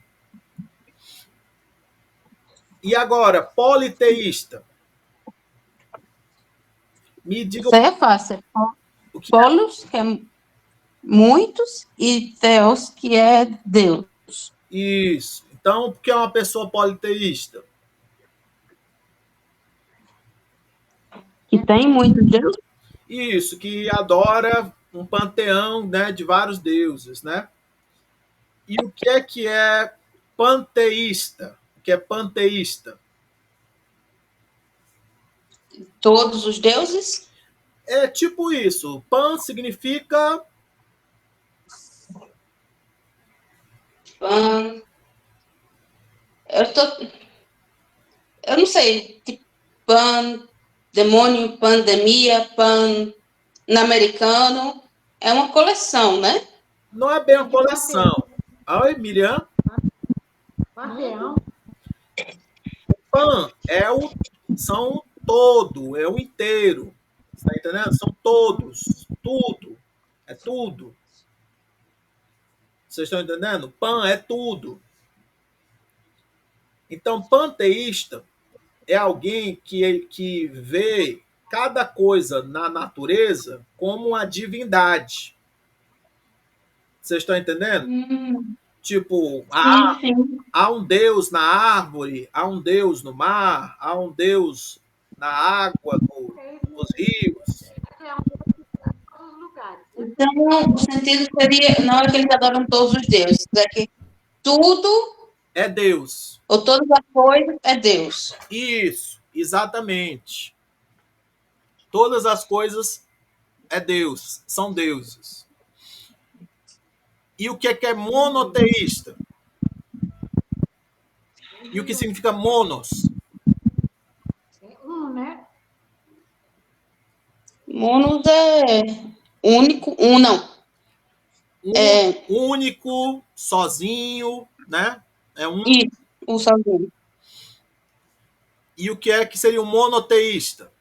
E agora, politeísta. Me diga Isso aí é fácil. o que é Polos, que é muitos, e Theos, que é Deus. isso. Então, o que é uma pessoa politeísta? Que tem muitos deuses. Isso, que adora um panteão, né, de vários deuses, né? E o que é panteísta? O que é panteísta? Todos os deuses. É tipo isso. Pan significa Pan, eu, tô, eu não sei, tipo, pan, demônio, pandemia, pan, americano. É uma coleção, né? não é bem uma De panteão. coleção. Oi, Miriam. Panteão? Pan são todo, é o inteiro. Você tá entendendo? São todos, tudo. É tudo. Vocês estão entendendo? Pan é tudo. Então, panteísta é alguém que vê cada coisa na natureza como uma divindade. Vocês estão entendendo? Tipo, Sim, sim. há um Deus na árvore, há um Deus no mar, há um Deus na água, nos rios. É um Deus que está em todos os lugares, né? Então, o sentido seria, não é que eles adoram todos os deuses, é que tudo, É Deus. ou todas as coisas, é Deus. Isso, exatamente. Todas as coisas é Deus, são deuses. E o que é monoteísta? E o que significa monos? É um, né? Monos é único, um não. Único, sozinho, né? É um. Isso, um sozinho. E o que seria um monoteísta?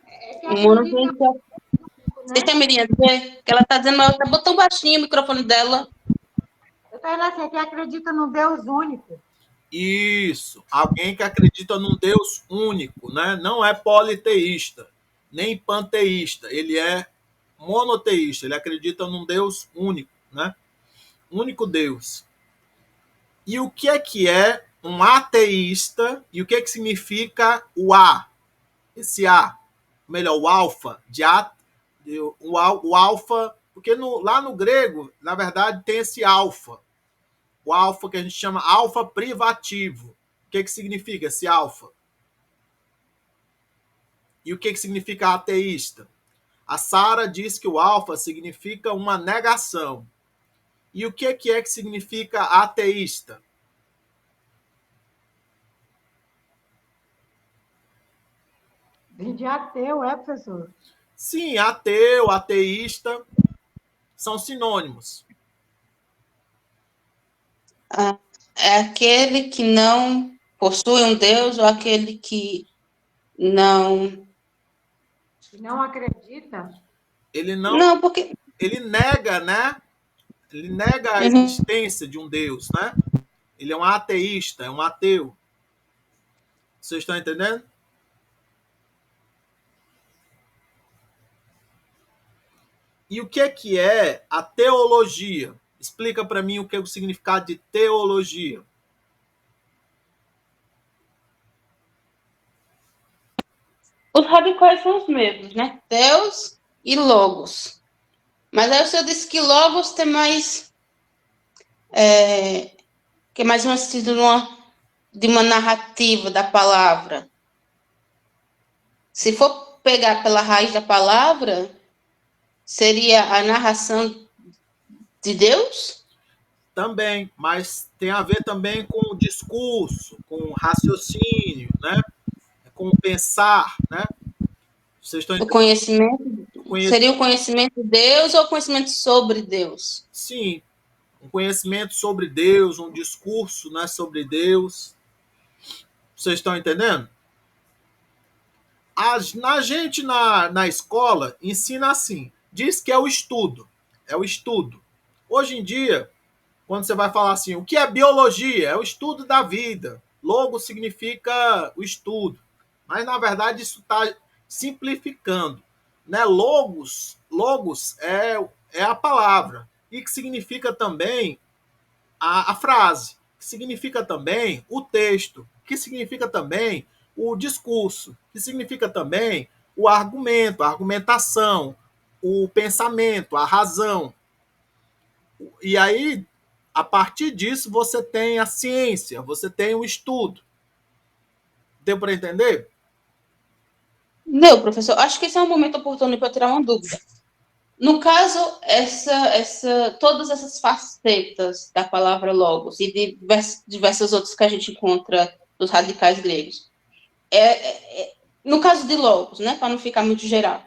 É que Um mono acredita, Deixa né? a Mirinha dizer que ela tá dizendo, mas ela botou tão baixinho o microfone dela. Eu tô falando assim, é que acredita num Deus único. Isso. Alguém que acredita num Deus único, né? Não é politeísta, nem panteísta. Ele é monoteísta. Ele acredita num Deus único, né? Único Deus. E o que é um ateísta? E o que significa o A? Esse A, melhor, o alfa, o alfa, porque lá no grego, na verdade, tem esse alfa. O alfa que a gente chama alfa privativo. O que significa esse alfa? E o que significa ateísta? A Sara diz que o alfa significa uma negação. E o que significa ateísta? Vem de ateu, é, professor? Sim, ateu, ateísta são sinônimos. é aquele que não possui um Deus ou aquele que não... Não acredita? Ele não, Não, porque... ele nega, né? Ele nega a Uhum. existência de um Deus, né? Ele é um ateísta, é um ateu. Vocês estão entendendo? E o que é a teologia? Explica para mim o que é o significado de teologia. Os radicais são os mesmos, né? Deus e Logos. Mas aí o senhor disse que Logos tem mais... que é mais um sentido de uma narrativa da palavra. Se for pegar pela raiz da palavra, seria a narração de Deus? Também, mas tem a ver também com o discurso, com o raciocínio, né? Com o pensar, né? Vocês estão O entendendo? conhecimento? Seria o conhecimento de Deus ou o conhecimento sobre Deus? Sim, um conhecimento sobre Deus, um discurso, né, sobre Deus. Vocês estão entendendo? A gente na escola ensina assim, diz que é o estudo. É o estudo. Hoje em dia, quando você vai falar assim, o que é biologia? É o estudo da vida. Logo significa o estudo. Mas, na verdade, isso está simplificando. Né? Logos é a palavra. E que significa também a frase. Que significa também o texto. Que significa também o discurso. Que significa também o argumento, a argumentação, o pensamento, a razão. E aí, a partir disso, você tem a ciência, você tem o estudo. Deu para entender? Não, professor. Acho que esse é um momento oportuno para tirar uma dúvida. No caso, todas essas facetas da palavra logos e diversas outras que a gente encontra nos radicais gregos, no caso de logos, né, para não ficar muito geral,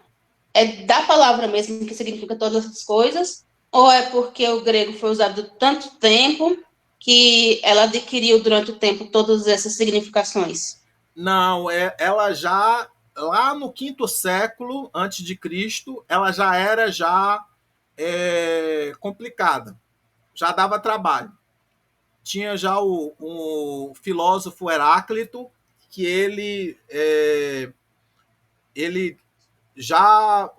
é da palavra mesmo que significa todas essas coisas, ou é porque o grego foi usado tanto tempo que ela adquiriu durante o tempo todas essas significações? Não, ela já lá no quinto século antes de Cristo, ela já era complicada, já dava trabalho. Tinha já o filósofo Heráclito que ele já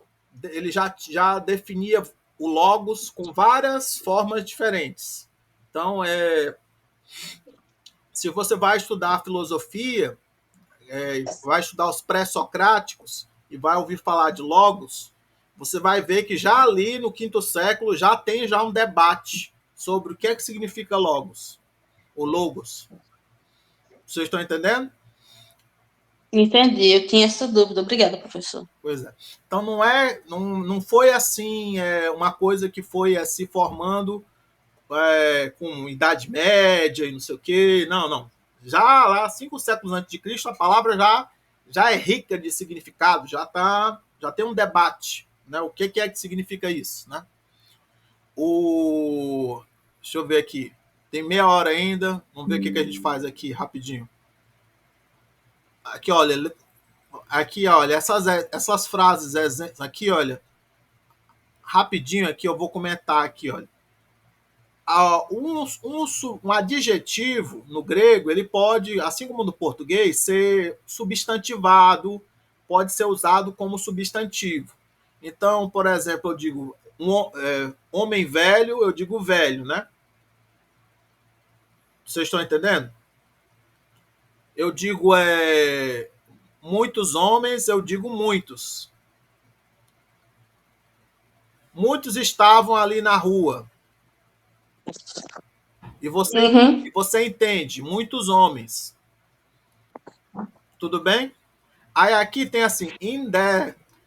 já definia o logos com várias formas diferentes. Então, se você vai estudar filosofia, vai estudar os pré-socráticos e vai ouvir falar de logos, você vai ver que já ali no quinto século já tem já um debate sobre o que é que significa logos, ou logos. Vocês estão entendendo? Entendi, eu tinha essa dúvida. Obrigada, professor. Pois é. Então não foi assim uma coisa que foi se formando com Idade Média e não sei o quê. Não, não. Já lá, 5 séculos antes de Cristo, a palavra já é rica de significado, já tem um debate. Né? O que é que significa isso? Né? Deixa eu ver aqui. Tem meia hora ainda. Vamos ver o que a gente faz aqui rapidinho. Aqui, olha, essas frases aqui, olha, rapidinho aqui eu vou comentar aqui, olha. Um adjetivo no grego, ele pode, assim como no português, ser substantivado, pode ser usado como substantivo. Então, por exemplo, eu digo homem velho, eu digo velho, né? Vocês estão entendendo? Eu digo muitos homens, eu digo muitos. Muitos estavam ali na rua. E você entende, muitos homens. Tudo bem? Aí aqui tem assim,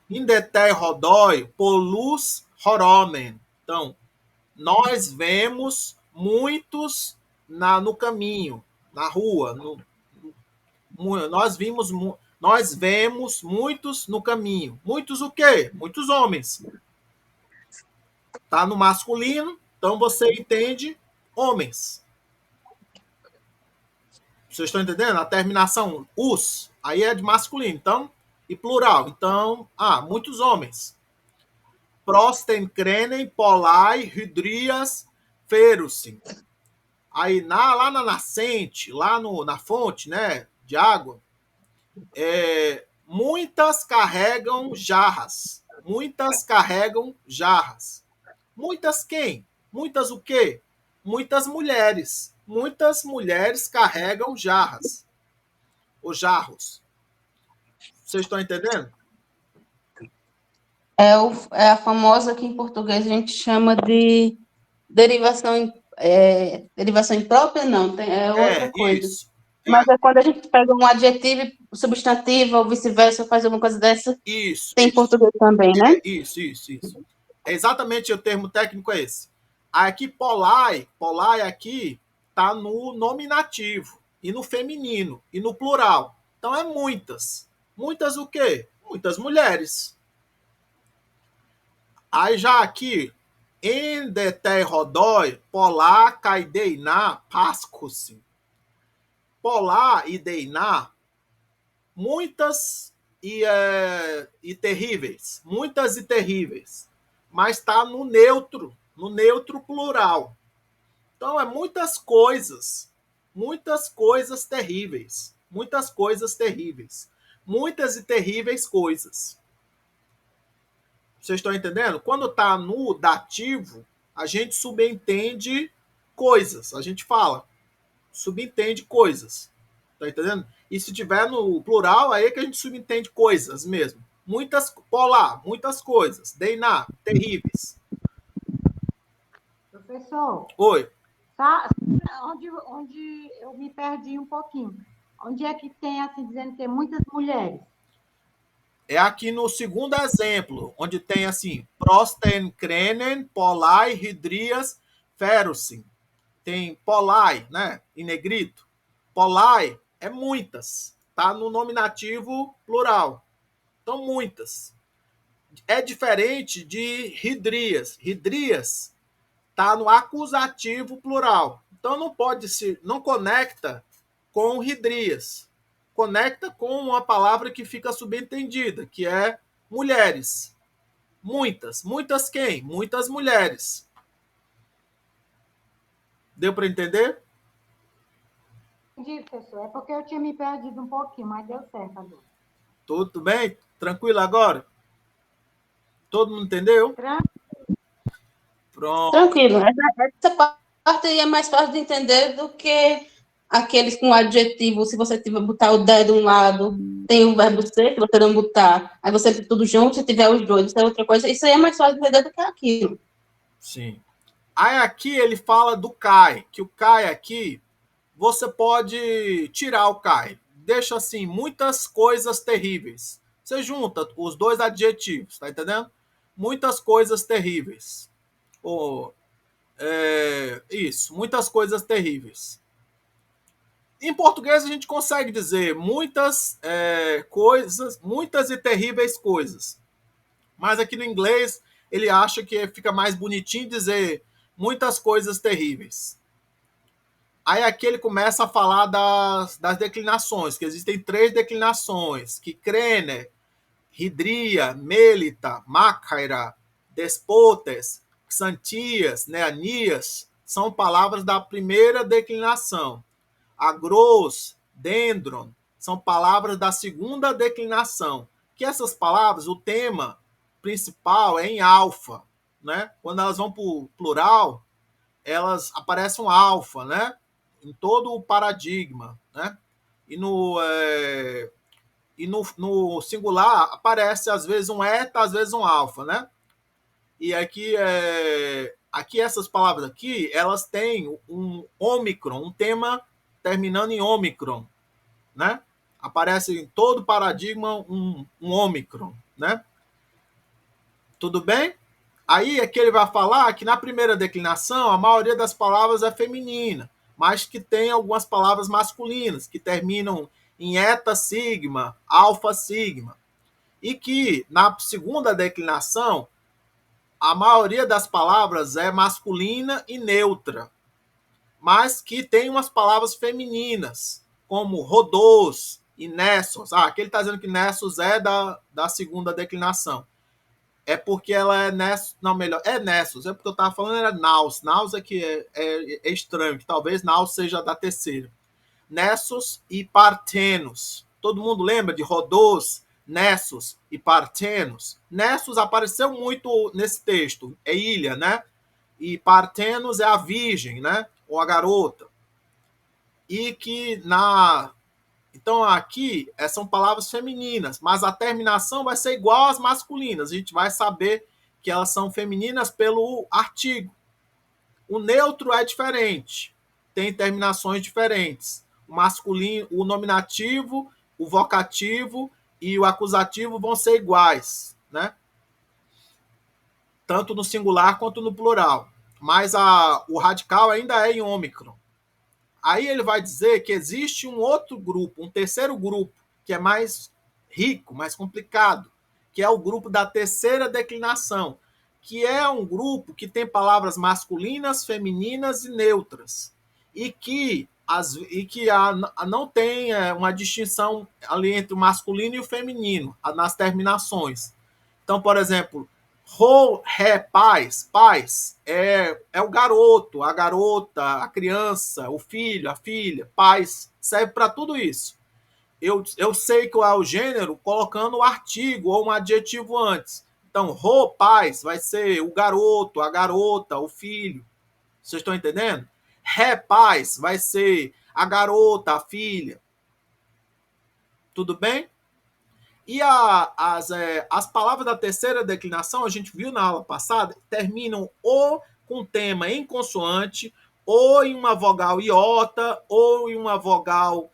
indete rodói polus horomen. Então, nós vemos muitos no caminho, na rua. Nós vemos muitos no caminho. Muitos o quê? Muitos homens. Tá no masculino, então você entende homens. Vocês estão entendendo? A terminação us, aí é de masculino, então, e plural. Então, muitos homens. Prosten, crenem, polai, hidrias, ferusim. Aí lá na nascente, na fonte, né, de água, muitas carregam jarras. Muitas carregam jarras. Muitas quem? Muitas o quê? Muitas mulheres. Muitas mulheres carregam jarras. Ou jarros. Vocês estão entendendo? É a famosa que em português a gente chama de derivação, derivação imprópria, não, é outra coisa. Isso. Mas é quando a gente pega um adjetivo, substantivo, ou vice-versa, faz alguma coisa dessa. Isso. Tem em português também, né? Isso. É exatamente o termo técnico é esse. Aqui, polai aqui está no nominativo, e no feminino, e no plural. Então é muitas. Muitas o quê? Muitas mulheres. Aí já aqui, endete rodói, polá, caideiná, pascosim. Polá e deiná, muitas e terríveis. Muitas e terríveis. Mas está no neutro plural. Então é muitas coisas terríveis. Muitas coisas terríveis. Muitas e terríveis coisas. Vocês estão entendendo? Quando está no dativo, a gente subentende coisas. A gente fala, subentende coisas. Tá entendendo? E se tiver no plural, aí é que a gente subentende coisas mesmo. Muitas, polar, muitas coisas. Deiná, terríveis. Professor. Oi. Onde eu me perdi um pouquinho. Onde é que tem, assim, dizendo que tem muitas mulheres? É aqui no segundo exemplo, onde tem assim, prosten, crenen, polai, hidrias, ferusim. Tem polai, né, em negrito. Polai é muitas, tá no nominativo plural. Então, muitas. É diferente de hidrias. Hidrias tá no acusativo plural. Então, não conecta com hidrias. Conecta com uma palavra que fica subentendida, que é mulheres. Muitas. Muitas quem? Muitas mulheres. Deu para entender? Entendi, professor. É porque eu tinha me perdido um pouquinho, mas deu certo agora. Tudo bem? Tranquilo agora? Todo mundo entendeu? Pronto. Tranquilo. Essa parte aí é mais fácil de entender do que aqueles com adjetivo. Se você tiver botar o de um lado, tem o verbo ser, se você não botar, aí você tudo junto, se tiver os dois, isso é outra coisa. Isso aí é mais fácil de entender do que aquilo. Sim. Aí aqui ele fala do cai, que o cai aqui, você pode tirar o cai. Deixa assim, muitas coisas terríveis. Você junta os dois adjetivos, tá entendendo? Muitas coisas terríveis. Isso, muitas coisas terríveis. Em português a gente consegue dizer muitas coisas, muitas e terríveis coisas. Mas aqui no inglês ele acha que fica mais bonitinho dizer muitas coisas terríveis. Aí aqui ele começa a falar das declinações, que existem 3 declinações, que crene, hidria, melita, macaira, despotes, xantias, neanias, são palavras da primeira declinação. Agros, dendron, são palavras da segunda declinação. Que essas palavras, o tema principal é em alfa, né? Quando elas vão para o plural, elas aparecem um alfa, né? Em todo o paradigma, né? No singular aparece às vezes um eta, às vezes um alfa, né? E aqui essas palavras aqui, elas têm um ômicron, um tema terminando em ômicron, né? Aparece em todo paradigma um ômicron, né? Tudo bem? Aí é que ele vai falar que na primeira declinação a maioria das palavras é feminina, mas que tem algumas palavras masculinas que terminam em eta sigma, alfa sigma. E que na segunda declinação a maioria das palavras é masculina e neutra, mas que tem umas palavras femininas, como Rodôs e Nessos. Aqui ele está dizendo que Nessos é da segunda declinação. É porque ela é Nessos, não, melhor, é Nessos, é porque eu estava falando era Naus. Naus é que é estranho, que talvez Naus seja da terceira. Nessos e Partenos. Todo mundo lembra de Rodôs, Nessos e Partenos? Nessos apareceu muito nesse texto, é ilha, né? E Partenos é a virgem, né? Ou a garota. E que então aqui são palavras femininas, mas a terminação vai ser igual às masculinas. A gente vai saber que elas são femininas pelo artigo. O neutro é diferente, tem terminações diferentes. O masculino, o nominativo, o vocativo e o acusativo vão ser iguais, né? Tanto no singular quanto no plural. Mas o radical ainda é em ômicron. Aí ele vai dizer que existe um outro grupo, um terceiro grupo, que é mais rico, mais complicado, que é o grupo da terceira declinação, que é um grupo que tem palavras masculinas, femininas e neutras, e que não tem uma distinção ali entre o masculino e o feminino nas terminações. Então, por exemplo, ro, ré, pais é o garoto, a garota, a criança, o filho, a filha, pais, serve para tudo isso. Eu sei que é o gênero colocando o artigo ou um adjetivo antes. Então, ro, pais, vai ser o garoto, a garota, o filho. Vocês estão entendendo? Ré, pais, vai ser a garota, a filha. Tudo bem? E as palavras da terceira declinação, a gente viu na aula passada, terminam ou com tema em consoante, ou em uma vogal iota, ou em uma vogal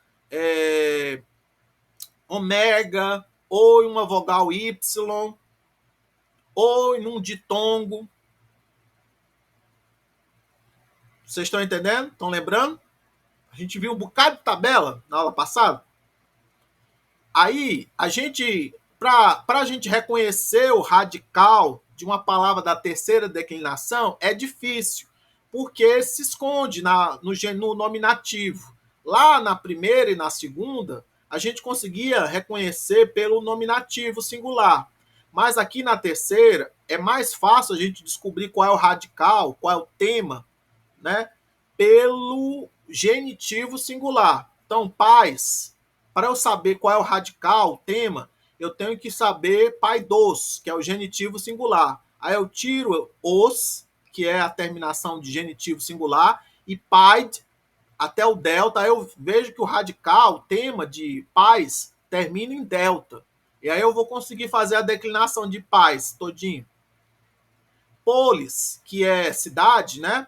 ômega, ou em uma vogal y, ou em um ditongo. Vocês estão entendendo? Estão lembrando? A gente viu um bocado de tabela na aula passada. Aí, para a gente reconhecer o radical de uma palavra da terceira declinação, é difícil, porque se esconde no nominativo. Lá na primeira e na segunda, a gente conseguia reconhecer pelo nominativo singular. Mas aqui na terceira, é mais fácil a gente descobrir qual é o radical, qual é o tema, né? Pelo genitivo singular. Então, pais. Para eu saber qual é o radical, o tema, eu tenho que saber pai dos, que é o genitivo singular. Aí eu tiro os, que é a terminação de genitivo singular, e paid, até o delta. Aí eu vejo que o radical, o tema de pais, termina em delta. E aí eu vou conseguir fazer a declinação de pais todinho. Polis, que é cidade, né?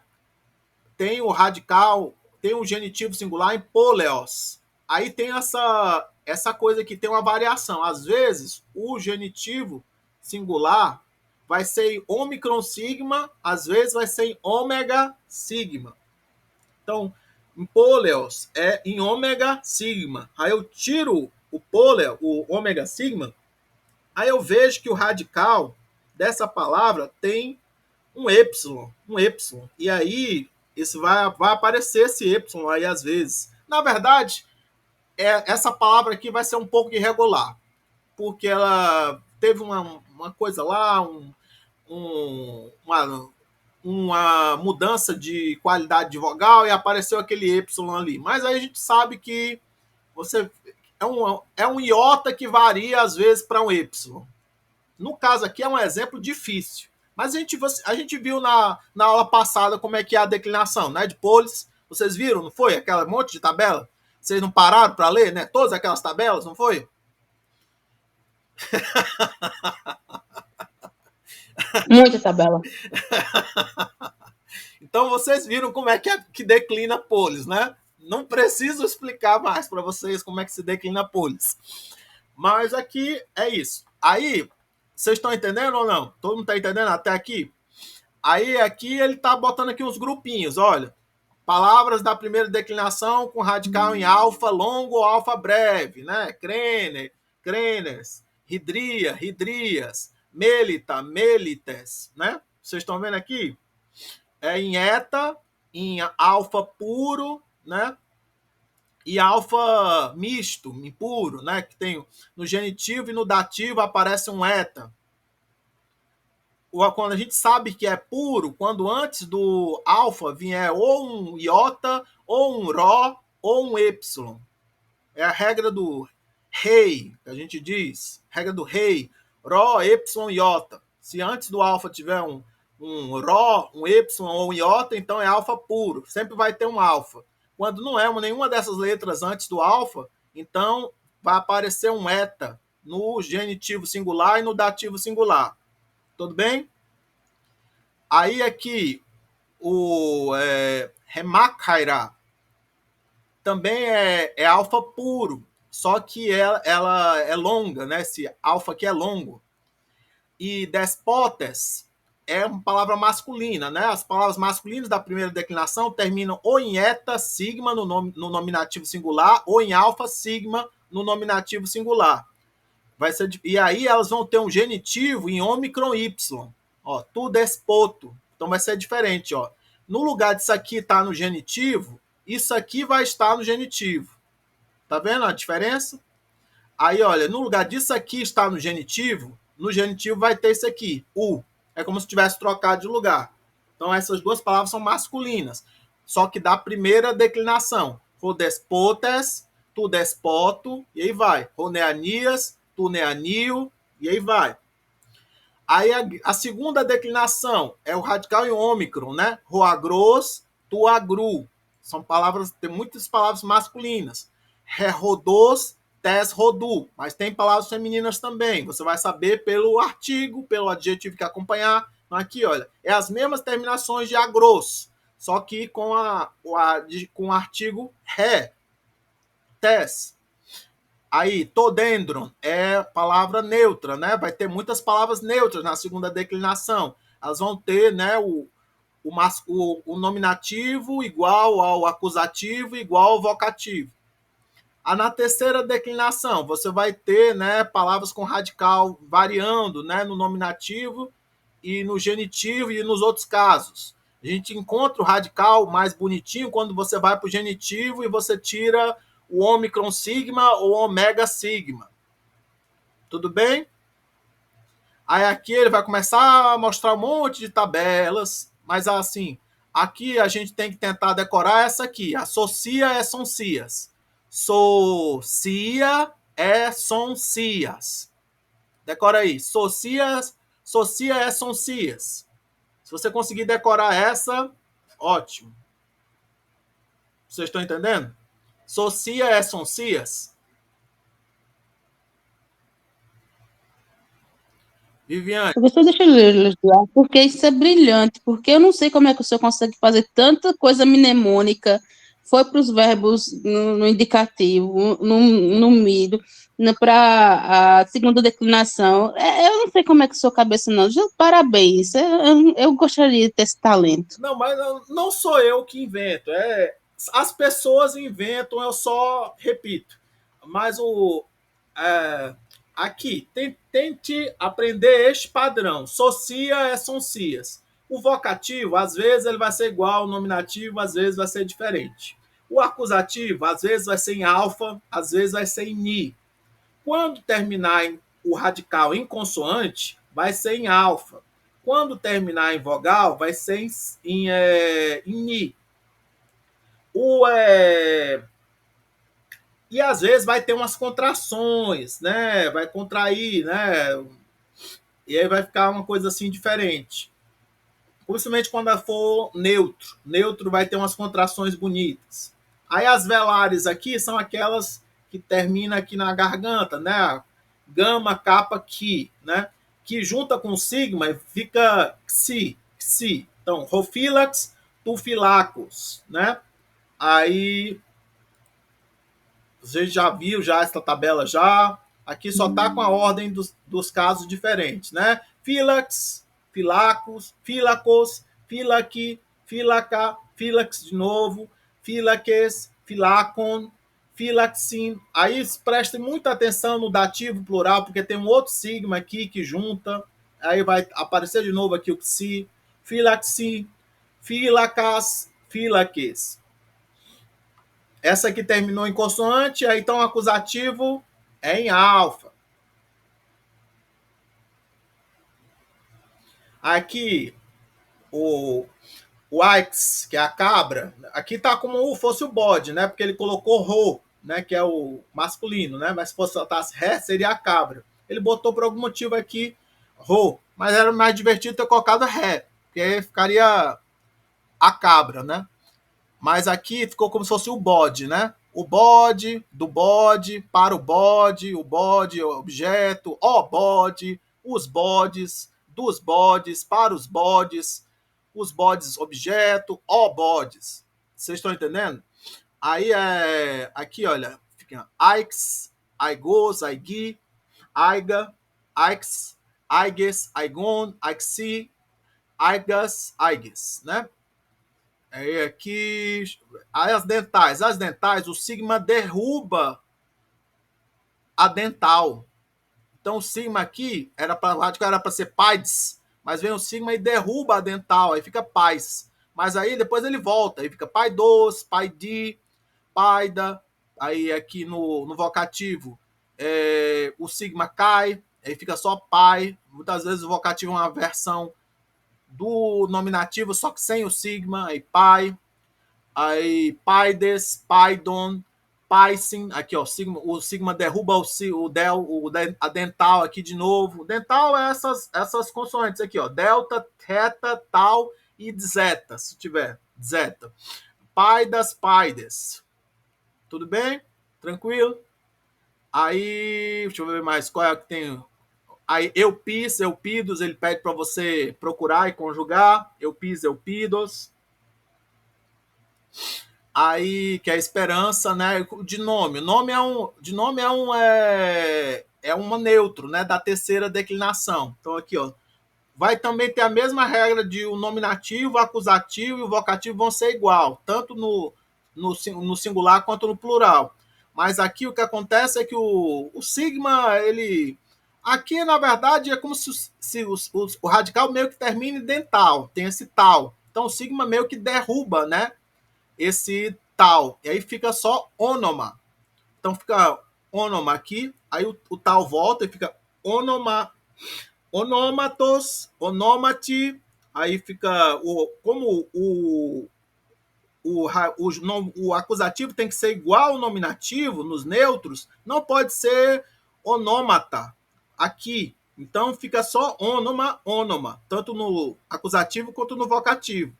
Tem o radical, tem o genitivo singular em poleos. Aí tem essa coisa que tem uma variação. Às vezes, o genitivo singular vai ser em ômicron sigma, às vezes vai ser em ômega sigma. Então, em poleos é em ômega sigma. Aí eu tiro o poleo, o ômega sigma, aí eu vejo que o radical dessa palavra tem um Y. E aí, vai aparecer esse Y aí às vezes. Na verdade, essa palavra aqui vai ser um pouco irregular, porque ela teve uma coisa lá, uma mudança de qualidade de vogal e apareceu aquele Y ali. Mas aí a gente sabe que é um iota que varia às vezes para um Y. No caso aqui é um exemplo difícil. Mas a gente viu na aula passada como é que é a declinação, né? De polis. Vocês viram, não foi? Aquela monte de tabela. Vocês não pararam para ler, né? Todas aquelas tabelas, não foi? Muita tabela. Então vocês viram como é que declina polis, né? Não preciso explicar mais para vocês como é que se declina polis. Mas aqui é isso. Aí, vocês estão entendendo ou não? Todo mundo está entendendo até aqui? Aí aqui ele está botando aqui uns grupinhos, olha. Palavras da primeira declinação com radical em alfa longo ou alfa breve, né? Crene, crenes, hidria, hidrias, melita, melites, né? Vocês estão vendo aqui? Em eta, em alfa puro, né? e alfa misto, impuro, né? Que tem no genitivo e no dativo aparece um eta. Quando a gente sabe que é puro, quando antes do alfa vier ou um iota, ou um ró, ou um epsilon. É a regra do rei, que a gente diz, regra do rei, ró, epsilon, iota. Se antes do alfa tiver um ró, um epsilon ou um iota, então é alfa puro. Sempre vai ter um alfa. Quando não é nenhuma dessas letras antes do alfa, então vai aparecer um eta no genitivo singular e no dativo singular. Tudo bem? Aí aqui, o Remakhaira também é alfa puro, só que ela é longa, né? Esse alfa aqui é longo. E despotes é uma palavra masculina, né? As palavras masculinas da primeira declinação terminam ou em eta, sigma no nominativo singular, ou em alfa, sigma no nominativo singular. E aí elas vão ter um genitivo em ômicron y. Ó, tu despoto. Então vai ser diferente, ó. No lugar disso aqui estar no genitivo, isso aqui vai estar no genitivo. Tá vendo a diferença? Aí, olha, no lugar disso aqui estar no genitivo vai ter isso aqui, u. É como se tivesse trocado de lugar. Então essas duas palavras são masculinas, só que da primeira declinação. O despotes, tu despoto, e aí vai. O neanias, tu neanio, e aí vai. Aí a segunda declinação é o radical em ômicron, né? Roagros, tu agru. São palavras, tem muitas palavras masculinas. Rerodos, tes rodu. Mas tem palavras femininas também. Você vai saber pelo artigo, pelo adjetivo que acompanhar. Então aqui, olha, é as mesmas terminações de agros, só que com o artigo re, tes. Aí, todendron é palavra neutra, né? Vai ter muitas palavras neutras na segunda declinação. Elas vão ter, né, o nominativo igual ao acusativo, igual ao vocativo. Na terceira declinação, você vai ter, né, palavras com radical variando, né, no nominativo e no genitivo e nos outros casos. A gente encontra o radical mais bonitinho quando você vai para o genitivo e você tira o ômicron sigma ou ômega sigma. Tudo bem? Aí aqui ele vai começar a mostrar um monte de tabelas, mas assim, aqui a gente tem que tentar decorar essa aqui. Associa é são cias. Socia é são cias. Decora aí. Socia é são cias. Se você conseguir decorar essa, ótimo. Vocês estão entendendo? Socia é são cias. Viviane. Professor, deixa eu ler, porque isso é brilhante, porque eu não sei como é que o senhor consegue fazer tanta coisa mnemônica, foi para os verbos no indicativo, no mido, para a segunda declinação. Eu não sei como é que sua cabeça não. Parabéns, eu gostaria de ter esse talento. Não, mas não sou eu que invento, as pessoas inventam, eu só repito. Mas aqui, tente aprender este padrão. Socia são cias. O vocativo, às vezes, ele vai ser igual ao nominativo, às vezes vai ser diferente. O acusativo, às vezes, vai ser em alfa, às vezes vai ser em ni. Quando terminar o radical em consoante, vai ser em alfa. Quando terminar em vogal, vai ser em ni. E às vezes vai ter umas contrações, né? Vai contrair, né? E aí vai ficar uma coisa assim diferente. Principalmente quando for neutro. Neutro vai ter umas contrações bonitas. Aí as velares aqui são aquelas que terminam aqui na garganta, né? Gama, capa, ki, né? Que junta com sigma fica xi, xi. Então, rofilax, tufilacos, né? Aí você já viu já essa tabela já. Aqui só tá com a ordem dos casos diferentes, né? Filax, filacos, filacos, filaqui, filaca, filax de novo, filaques, filacon, filaxin. Aí prestem muita atenção no dativo plural, porque tem um outro sigma aqui que junta. Aí vai aparecer de novo aqui o psi, filaxin, filacas, filaques. Essa aqui terminou em consoante, aí então o acusativo é em alfa. Aqui, o Aix, que é a cabra, aqui tá como se fosse o bode, né? Porque ele colocou ro, né? Que é o masculino, né? Mas se fosse botasse ré, seria a cabra. Ele botou por algum motivo aqui ro, mas era mais divertido ter colocado ré, porque aí ficaria a cabra, né? Mas aqui ficou como se fosse o bode, né? O bode, do bode, para o bode objeto, ó bode, os bodes, dos bodes, para os bodes objeto, ó bodes. Vocês estão entendendo? Aí é. Aqui, olha, fica Aix, Aigos, Aigui, Aiga, Aix, Aiges, Aigon, Aixi, Aigas, Aiges, né? Aí aqui. Aí as dentais, o sigma derruba a dental. Então o sigma aqui era para ser paides, mas vem o sigma e derruba a dental, aí fica pais. Mas aí depois ele volta, aí fica paidos, paidi, paida. Aí aqui no vocativo o sigma cai, aí fica só pai. Muitas vezes o vocativo é uma versão do nominativo, só que sem o sigma, aí pai. Aí paides, paidon, paisin, aqui ó, o sigma derruba o del, a dental aqui de novo. Dental é essas consoantes aqui, ó, delta, theta, tal e zeta, se tiver, zeta. Paidas, paides. Tudo bem? Tranquilo? Aí, deixa eu ver mais, qual é que tem. Aí, eupis, eupidos, ele pede para você procurar e conjugar. Eupis, eupidos. Aí, que é a esperança, né? De nome. É um neutro, né? Da terceira declinação. Então, aqui, ó. Vai também ter a mesma regra de o nominativo, o acusativo e o vocativo vão ser igual, tanto no singular quanto no plural. Mas aqui o que acontece é que o sigma, ele. Aqui, na verdade, é como se o radical meio que termine em dental, tem esse tal. Então, o sigma meio que derruba, né? Esse tal. E aí fica só onoma. Então fica onoma aqui, aí o tal volta e fica onoma, onomatos, onomati, aí fica como o acusativo tem que ser igual ao nominativo nos neutros, não pode ser onômata aqui. Então fica só onoma, onoma, tanto no acusativo quanto no vocativo.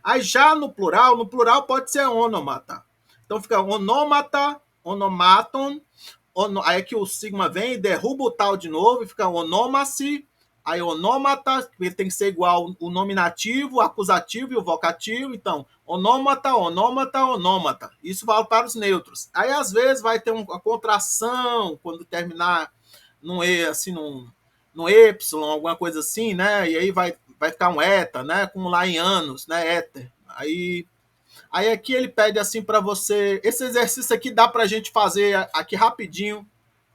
Aí já no plural pode ser onômata. Então fica onômata, onomaton, aí aqui o sigma vem e derruba o tal de novo e fica onômase, aí onômata, ele tem que ser igual o nominativo, o acusativo e o vocativo. Então, onômata, onômata, onômata. Isso vale para os neutros. Aí às vezes vai ter uma contração quando terminar num E, assim, num Y, alguma coisa assim, né? E aí vai ficar um eta, né? Como lá em anos, né? Éter. Aí aqui ele pede assim para você. Esse exercício aqui dá para a gente fazer aqui rapidinho.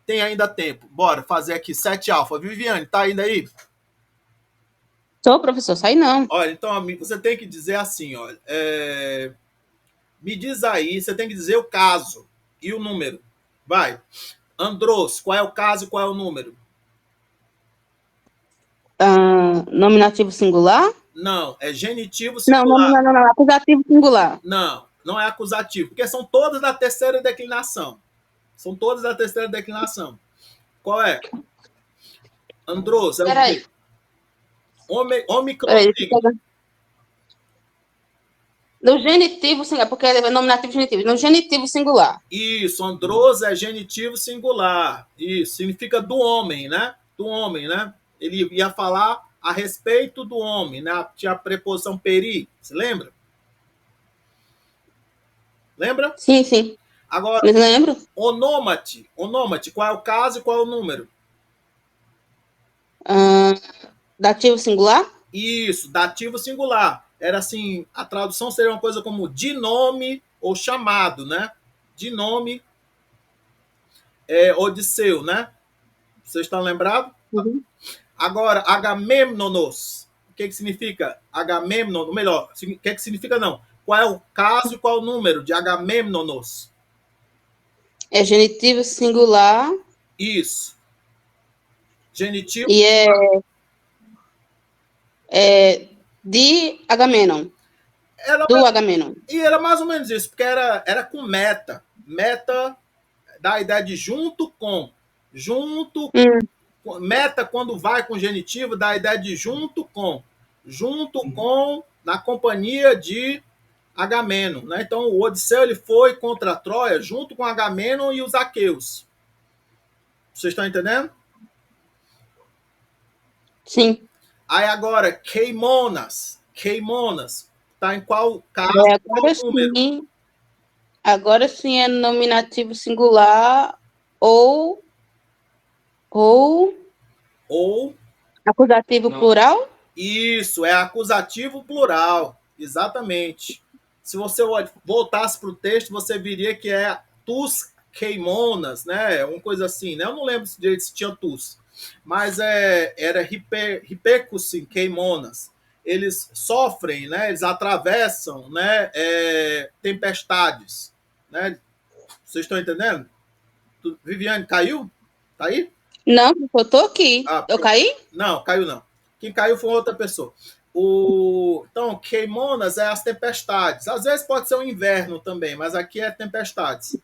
Tem ainda tempo. Bora fazer aqui 7 alfa. Viviane, tá ainda aí? Tô, professor, sai não. Olha, então, amigo, você tem que dizer assim, olha. Me diz aí, você tem que dizer o caso e o número. Vai. Andros, qual é o caso e qual é o número? Nominativo singular? Não, é genitivo Não, singular. não, acusativo singular. Não, não é acusativo, porque são todas da terceira declinação. São todas da terceira declinação. Qual é? Andros, é o quê? Omicron. No genitivo singular, porque é nominativo genitivo. No genitivo singular. Isso, andros é genitivo singular. Isso, significa do homem, né? Do homem, né? Ele ia falar a respeito do homem, né? Tinha a preposição peri, você lembra? Lembra? Sim, sim. Agora, eu lembro. Onômate, qual é o caso e qual é o número? Dativo singular? Isso, dativo singular. Era assim, a tradução seria uma coisa como de nome ou chamado, né? De nome Odisseu, né? Vocês estão lembrados? Uhum. Agora, Agamemnonos. O que significa Agamemnon? Melhor, o que significa não? Qual é o caso e qual é o número de Agamemnonos? É genitivo singular. Isso. Genitivo E é de Agamenon. era, Do Agamenon. e era mais ou menos isso, porque era com meta. Meta dá a ideia de junto com. Junto. Meta, quando vai com genitivo, dá a ideia de junto com. Junto com, na companhia de Agamenon. Né? Então, o Odisseu ele foi contra a Troia junto com Agamenon e os aqueus. Vocês estão entendendo? Sim. Aí agora, Queimonas. Queimonas. Tá em qual caso? Agora Qual número? sim. Agora sim é nominativo singular ou acusativo plural? Isso, é acusativo plural. Exatamente. Se você voltasse para o texto, você viria que é tus queimonas, né? Uma coisa assim, né? Eu não lembro direito se tinha tus. Mas era hipecusin queimonas. Eles sofrem, né? Eles atravessam, né? Tempestades, né? Vocês estão entendendo? Viviane, caiu? Tá aí? Não, eu tô aqui. Ah, Eu caí? não, caiu não. Quem caiu foi outra pessoa. Então, queimonas é as tempestades. Às vezes pode ser o inverno também, mas aqui é tempestades.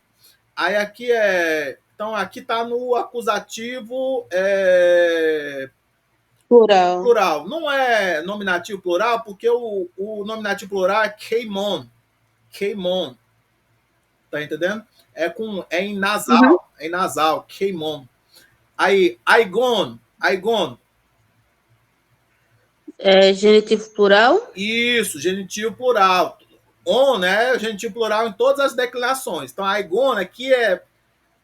Aí aqui é. Então, aqui está no acusativo Plural. plural. Não é nominativo plural, porque o nominativo plural é queimon. Queimon. Tá entendendo? É em nasal. Uhum. É em nasal, queimon. Aí, aigon. Aigon. É genitivo plural? Isso, genitivo plural. On, né? Genitivo plural em todas as declinações. Então, a Igona aqui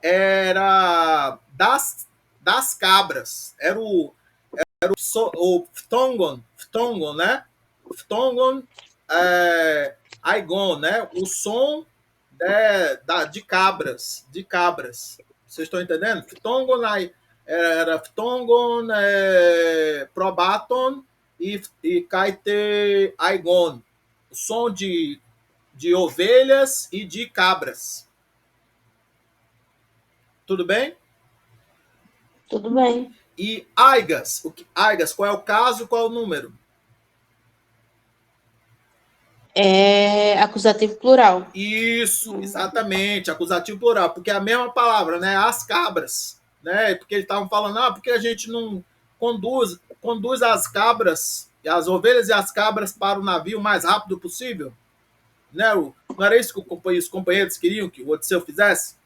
era das cabras. Era o Phtongon, né? Phtongon, Aigon, né? O som de cabras. De cabras. Vocês estão entendendo? Phtongon era Phtongon, Probaton e Kaite Aigon. O som de ovelhas e de cabras. Tudo bem? Tudo bem. E aigas. Aigas, qual é o caso, qual é o número? É acusativo plural. Isso, exatamente, acusativo plural, porque é a mesma palavra, né? As cabras, né? Porque eles estavam falando, porque a gente não conduz as cabras, as ovelhas e as cabras para o navio o mais rápido possível, né? Não era isso que os companheiros queriam que o Odisseu fizesse?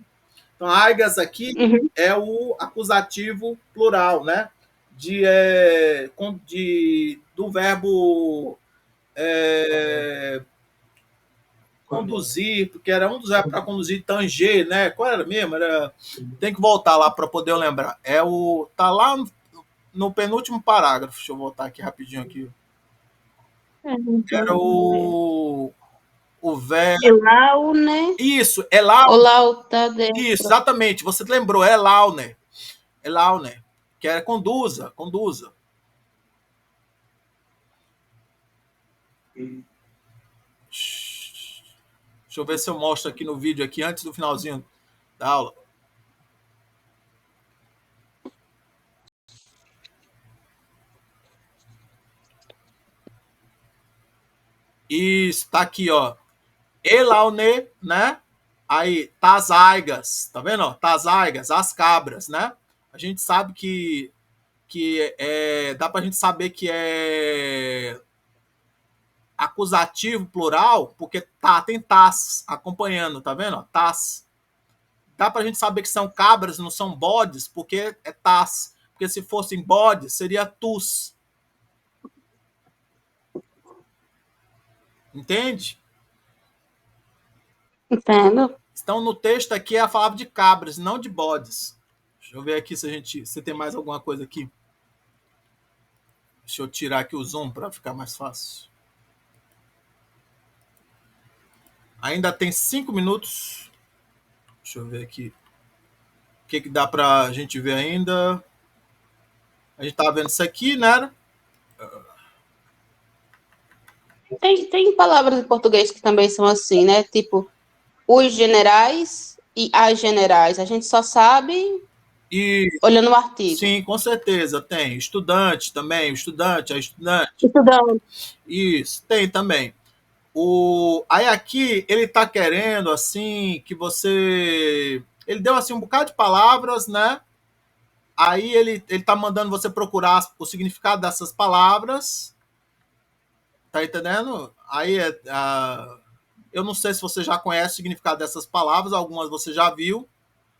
Então, aigas aqui é o acusativo plural, né? Do verbo conduzir, porque era um dos verbos para conduzir, tanger, né? Qual era mesmo? Tem que voltar lá para poder eu lembrar. Tá lá no penúltimo parágrafo. Deixa eu voltar aqui rapidinho aqui. Era o verbo. Elaune. Isso, Elaune. Olautade. Isso, exatamente. Você lembrou, Elaune. Elaune, que era conduza, conduza. Deixa eu ver se eu mostro aqui no vídeo aqui antes do finalzinho da aula. Isso, tá aqui, ó. Elaune, né? Aí, tasaigas, tá vendo? Tasaigas, as cabras, né? A gente sabe que dá pra gente saber que é acusativo plural, porque tem tas acompanhando, tá vendo? Tas. Dá pra gente saber que são cabras, não são bodes, porque é tas. Porque se fossem bodes, seria tus. Entende? Entendo. Então, no texto aqui é a palavra de cabras, não de bodes. Deixa eu ver aqui se tem mais alguma coisa aqui. Deixa eu tirar aqui o zoom para ficar mais fácil. Ainda tem 5 minutos. Deixa eu ver aqui. O que dá para a gente ver ainda? A gente estava vendo isso aqui, né? Tem palavras em português que também são assim, né? Tipo, os generais e as generais? A gente só sabe E olhando o artigo. sim, com certeza tem. Estudante também, o estudante, a estudante. Estudando. Isso, tem também. Aí aqui ele está querendo assim que você. Ele deu assim um bocado de palavras, né? Aí ele tá mandando você procurar o significado dessas palavras. Tá entendendo? Eu não sei se você já conhece o significado dessas palavras, algumas você já viu.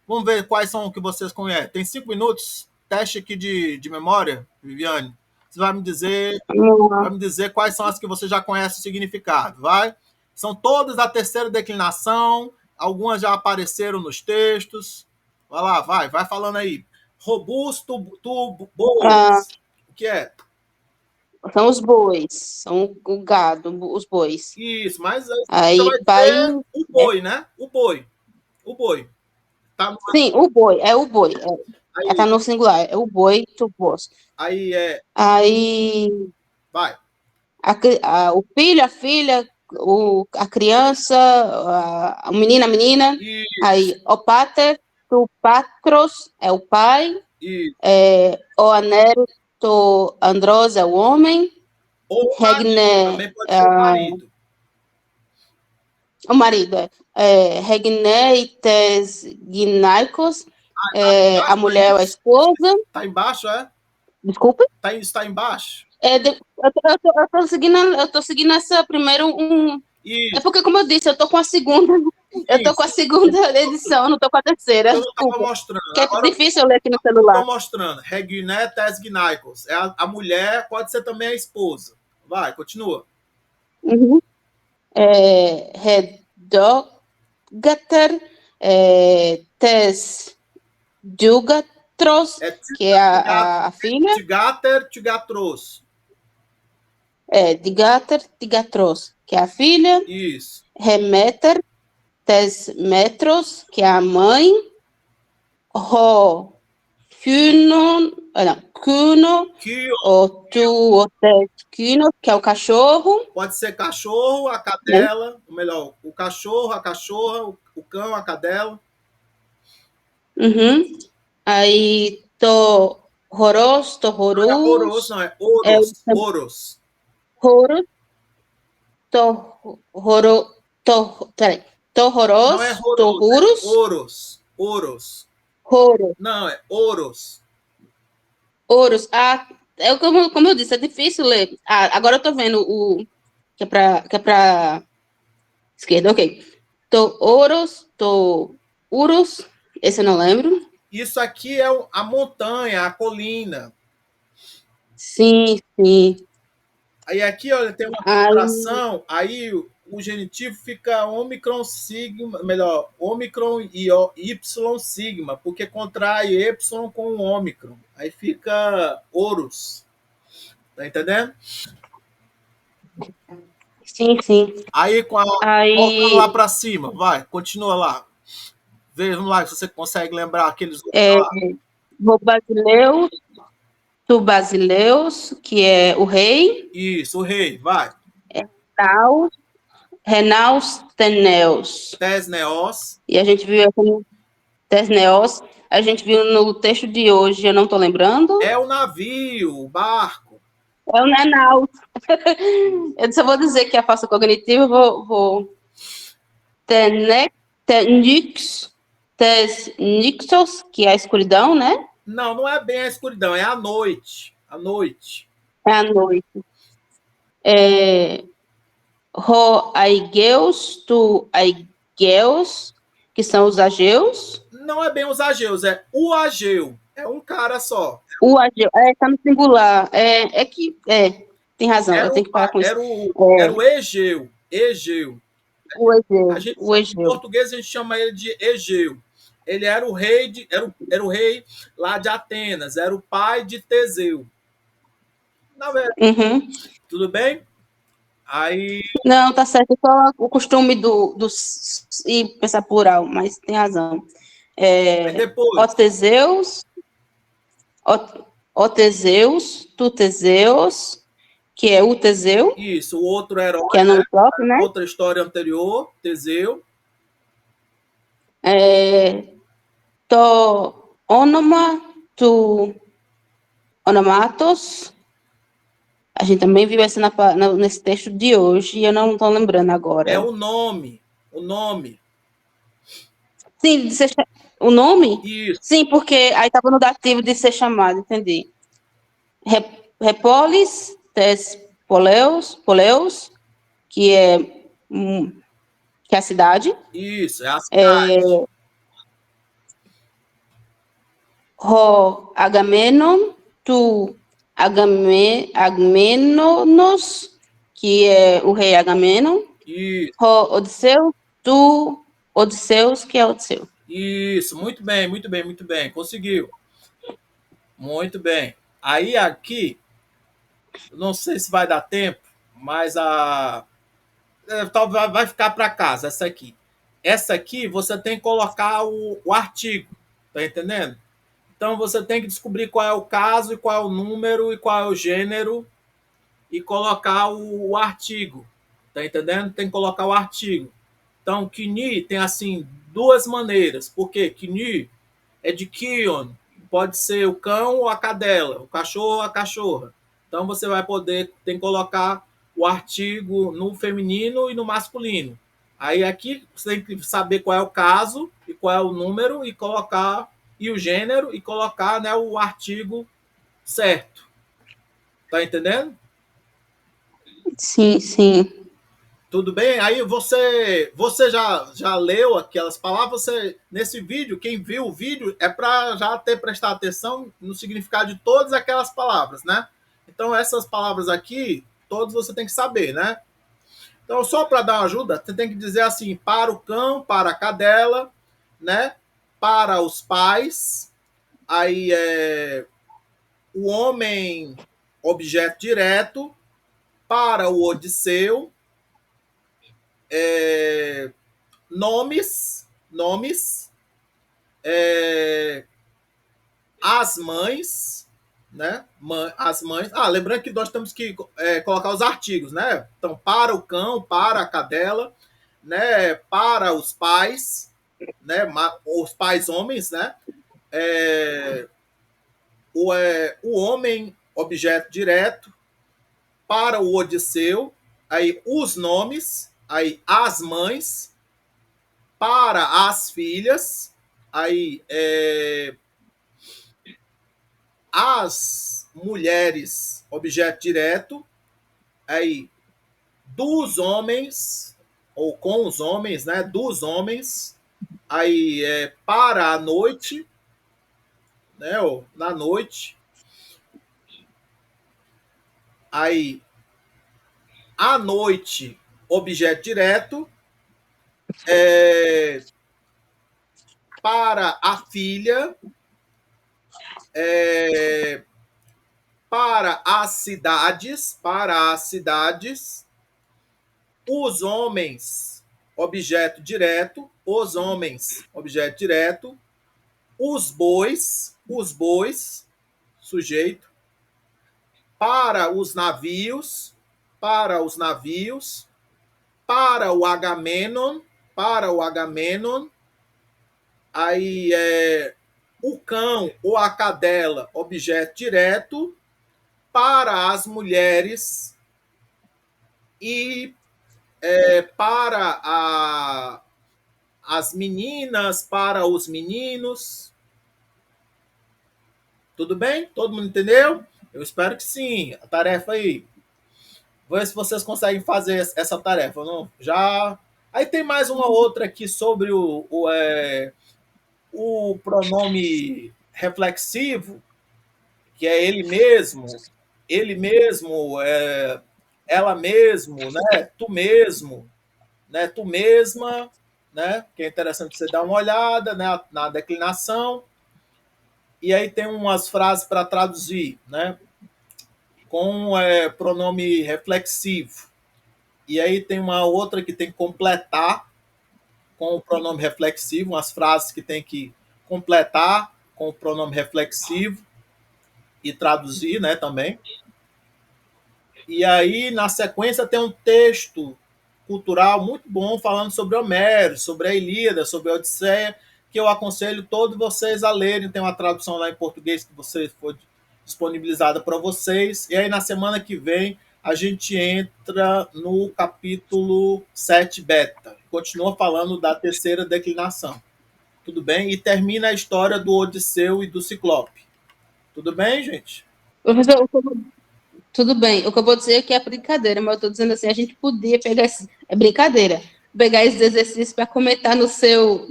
Vamos ver quais são que vocês conhecem. Tem 5 minutos, teste aqui de memória, Viviane. Você vai me dizer quais são as que você já conhece o significado, vai? São todas da terceira declinação, algumas já apareceram nos textos. Vai lá, vai falando aí. Robusto, bois. O que é? São os bois, são o gado, os bois. Isso, mas aí você Aí, vai pai, dizer o boi, né? O boi. Tá no... sim, o boi, é o boi. Tá Aí, no singular, é o boi, tu bois. aí é. Aí, Vai. o filho, a filha, a criança, a menina, a menina. E, Aí, o pater, tu patros, é o pai. e O anero, tu andros, é o homem. ou o marido, Regne, também pode ser o marido. o marido, Regneites Ginaicos, a mulher, a esposa. Tá embaixo, é? Desculpa. Está embaixo? Eu tô seguindo essa primeiro Isso. É porque, como eu disse, eu tô com a segunda. Eu tô com a segunda edição, eu não tô com a terceira. Eu não estava mostrando. Que é Agora difícil eu ler aqui no eu celular. estou mostrando. Regnetes Gnaicos. É a mulher, pode ser também a esposa. Vai, continua. Uhum. Redogater, tes Jugatros, que é a filha. Tigater, Tigatros. Digater, Tigatros, que é a filha. Isso. Remeter, tes Metros, que é a mãe. Ro, Kuno, Kuno, ou Kuno, que é o cachorro. Pode ser cachorro, a cadela, ou melhor, o cachorro, a cachorra, o cão, a cadela. Uhum. Aí, Horos, Horus. Não, é Oros. Oros. Horus, peraí. Não é Tohoros, Tohurus. Oros. Horus. Não, é Oros. Horus. Como eu disse, é difícil ler. Agora eu tô vendo o que é pra esquerda, ok. Horus, Urus, esse eu não lembro. Isso aqui é a montanha, a colina. Sim. Aí aqui, olha, tem uma comparação, aí o genitivo fica ômicron sigma, melhor, ômicron e y sigma, porque contrai y com o ômicron. Aí fica Horus. Tá entendendo? Sim. Aí, voltando lá para cima, vai, continua lá. Vamos lá, se você consegue lembrar aqueles Basileus, que é o rei. Isso, o rei, vai. Renaus Teneus. Tesneos. E a gente viu aqui Tesneos. A gente viu no texto de hoje, eu não estou lembrando. É o navio, o barco. É o Nenaus. Eu só vou dizer que é a falsa cognitiva, vou... Tenix, Tesnixos, que é a escuridão, né? Não é bem a escuridão, é a noite. A noite. É a noite. Aigeus, Aigeus, que são os ageus. Não é bem os ageus, é o ageu. É um cara só. O ageu, tá no singular. Tem razão, eu tenho que parar com isso. Era o Egeu. Egeu. O Egeu. Em português a gente chama ele de Egeu. Ele era o rei era o rei lá de Atenas, era o pai de Teseu. Na verdade, tudo bem? Aí... Não, tá certo. Só o costume do e pensar plural, mas tem razão. Depois. Oteseus, Tuteseus, que é o Teseu. Isso, o outro herói, que é nome próprio, né? Outra história anterior, Teseu. To onoma, tu onomatos. A gente também viu essa nesse texto de hoje, e eu não estou lembrando agora. É o nome. O nome. Sim, o nome? Isso. Sim, porque aí estava no dativo de ser chamado, entendi. Repolis, tes poleus, que é a cidade. Isso, é a cidade. Ho Agamenon, tu Agamenos, que é o rei Agamenon. Isso. Ho Odisseu, tu Odisseus, que é Odisseu. Isso, muito bem, muito bem, muito bem. Conseguiu. Muito bem. Aí aqui, não sei se vai dar tempo, mas talvez vai ficar para casa essa aqui. Essa aqui você tem que colocar o artigo, tá entendendo? Então você tem que descobrir qual é o caso, e qual é o número, e qual é o gênero, e colocar o artigo, tá entendendo? Tem que colocar o artigo. Então, Kini tem assim duas maneiras, porque Kini é de Kion, pode ser o cão ou a cadela, o cachorro ou a cachorra. Então você vai poder, tem que colocar o artigo no feminino e no masculino. Aí aqui você tem que saber qual é o caso e qual é o número e colocar e o gênero e colocar, né, o artigo certo. Tá entendendo? Sim, sim. Tudo bem? Aí você já leu aquelas palavras, você nesse vídeo, quem viu o vídeo é para já ter prestado atenção no significado de todas aquelas palavras, né? Então essas palavras aqui, todos você tem que saber, né? Então só para dar uma ajuda, você tem que dizer assim: para o cão, para a cadela, né? Para os pais, aí é o homem, objeto direto, para o Odisseu, nomes, as mães, né? As mães. Ah, lembrando que nós temos que colocar os artigos, né? Então, para o cão, para a cadela, né? Para os pais, né? Os pais homens, né? O homem, objeto direto, para o Odisseu, aí os nomes, aí as mães, para as filhas, aí as mulheres, objeto direto, aí dos homens, ou com os homens, né? Dos homens, aí para a noite, né? Ou na noite, aí à noite, objeto direto, para a filha, para as cidades, os homens, objeto direto, os homens, objeto direto, os bois, sujeito, para os navios, para os navios, para o Agamenon, aí o cão ou a cadela, objeto direto, para as mulheres e para as meninas, para os meninos. Tudo bem? Todo mundo entendeu? Eu espero que sim. A tarefa aí. Vamos ver se vocês conseguem fazer essa tarefa. Não? Já. Aí tem mais uma outra aqui sobre o pronome reflexivo, que é ele mesmo, ela mesmo, né? Tu mesma, né? Que é interessante você dar uma olhada, né? Na declinação. E aí tem umas frases para traduzir, né? Com pronome reflexivo. E aí tem uma outra que tem que completar com o pronome reflexivo, umas frases que tem que completar com o pronome reflexivo e traduzir, né, também. E aí, na sequência, tem um texto cultural muito bom falando sobre Homero, sobre a Ilíada, sobre a Odisseia, que eu aconselho todos vocês a lerem. Tem uma tradução lá em português que foi disponibilizada para vocês. E aí, na semana que vem, a gente entra no capítulo 7 beta. Continua falando da terceira declinação. Tudo bem? E termina a história do Odisseu e do Ciclope. Tudo bem, gente? Professor, tudo bem. O que eu vou dizer é que é brincadeira, mas eu estou dizendo assim, a gente podia pegar é brincadeira, pegar esses exercícios para comentar nos seus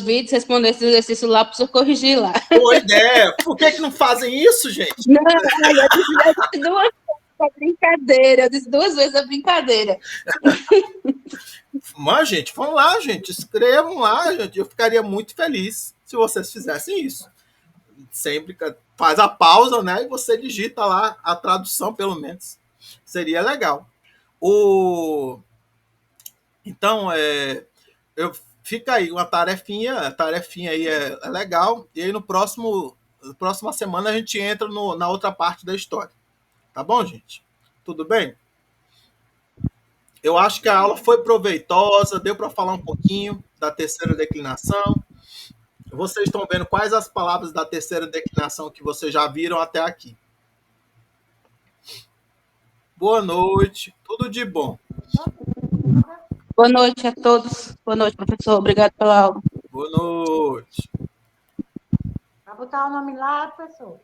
vídeos, responder esse exercício lá para o senhor corrigir lá. Boa ideia. Por que não fazem isso, gente? Não, eu disse duas vezes a brincadeira. Eu disse duas vezes a brincadeira. Mas, gente, vão lá, gente. Escrevam lá, gente. Eu ficaria muito feliz se vocês fizessem isso. Sempre faz a pausa, né? E você digita lá a tradução, pelo menos. Seria legal. Então, fica aí uma tarefinha. A tarefinha aí é legal. E aí na próxima semana a gente entra na outra parte da história. Tá bom, gente? Tudo bem? Eu acho que a aula foi proveitosa, deu para falar um pouquinho da terceira declinação. Vocês estão vendo quais as palavras da terceira declinação que vocês já viram até aqui. Boa noite, tudo de bom. Boa noite a todos. Boa noite, professor. Obrigado pela aula. Boa noite. Vai botar o nome lá, professor?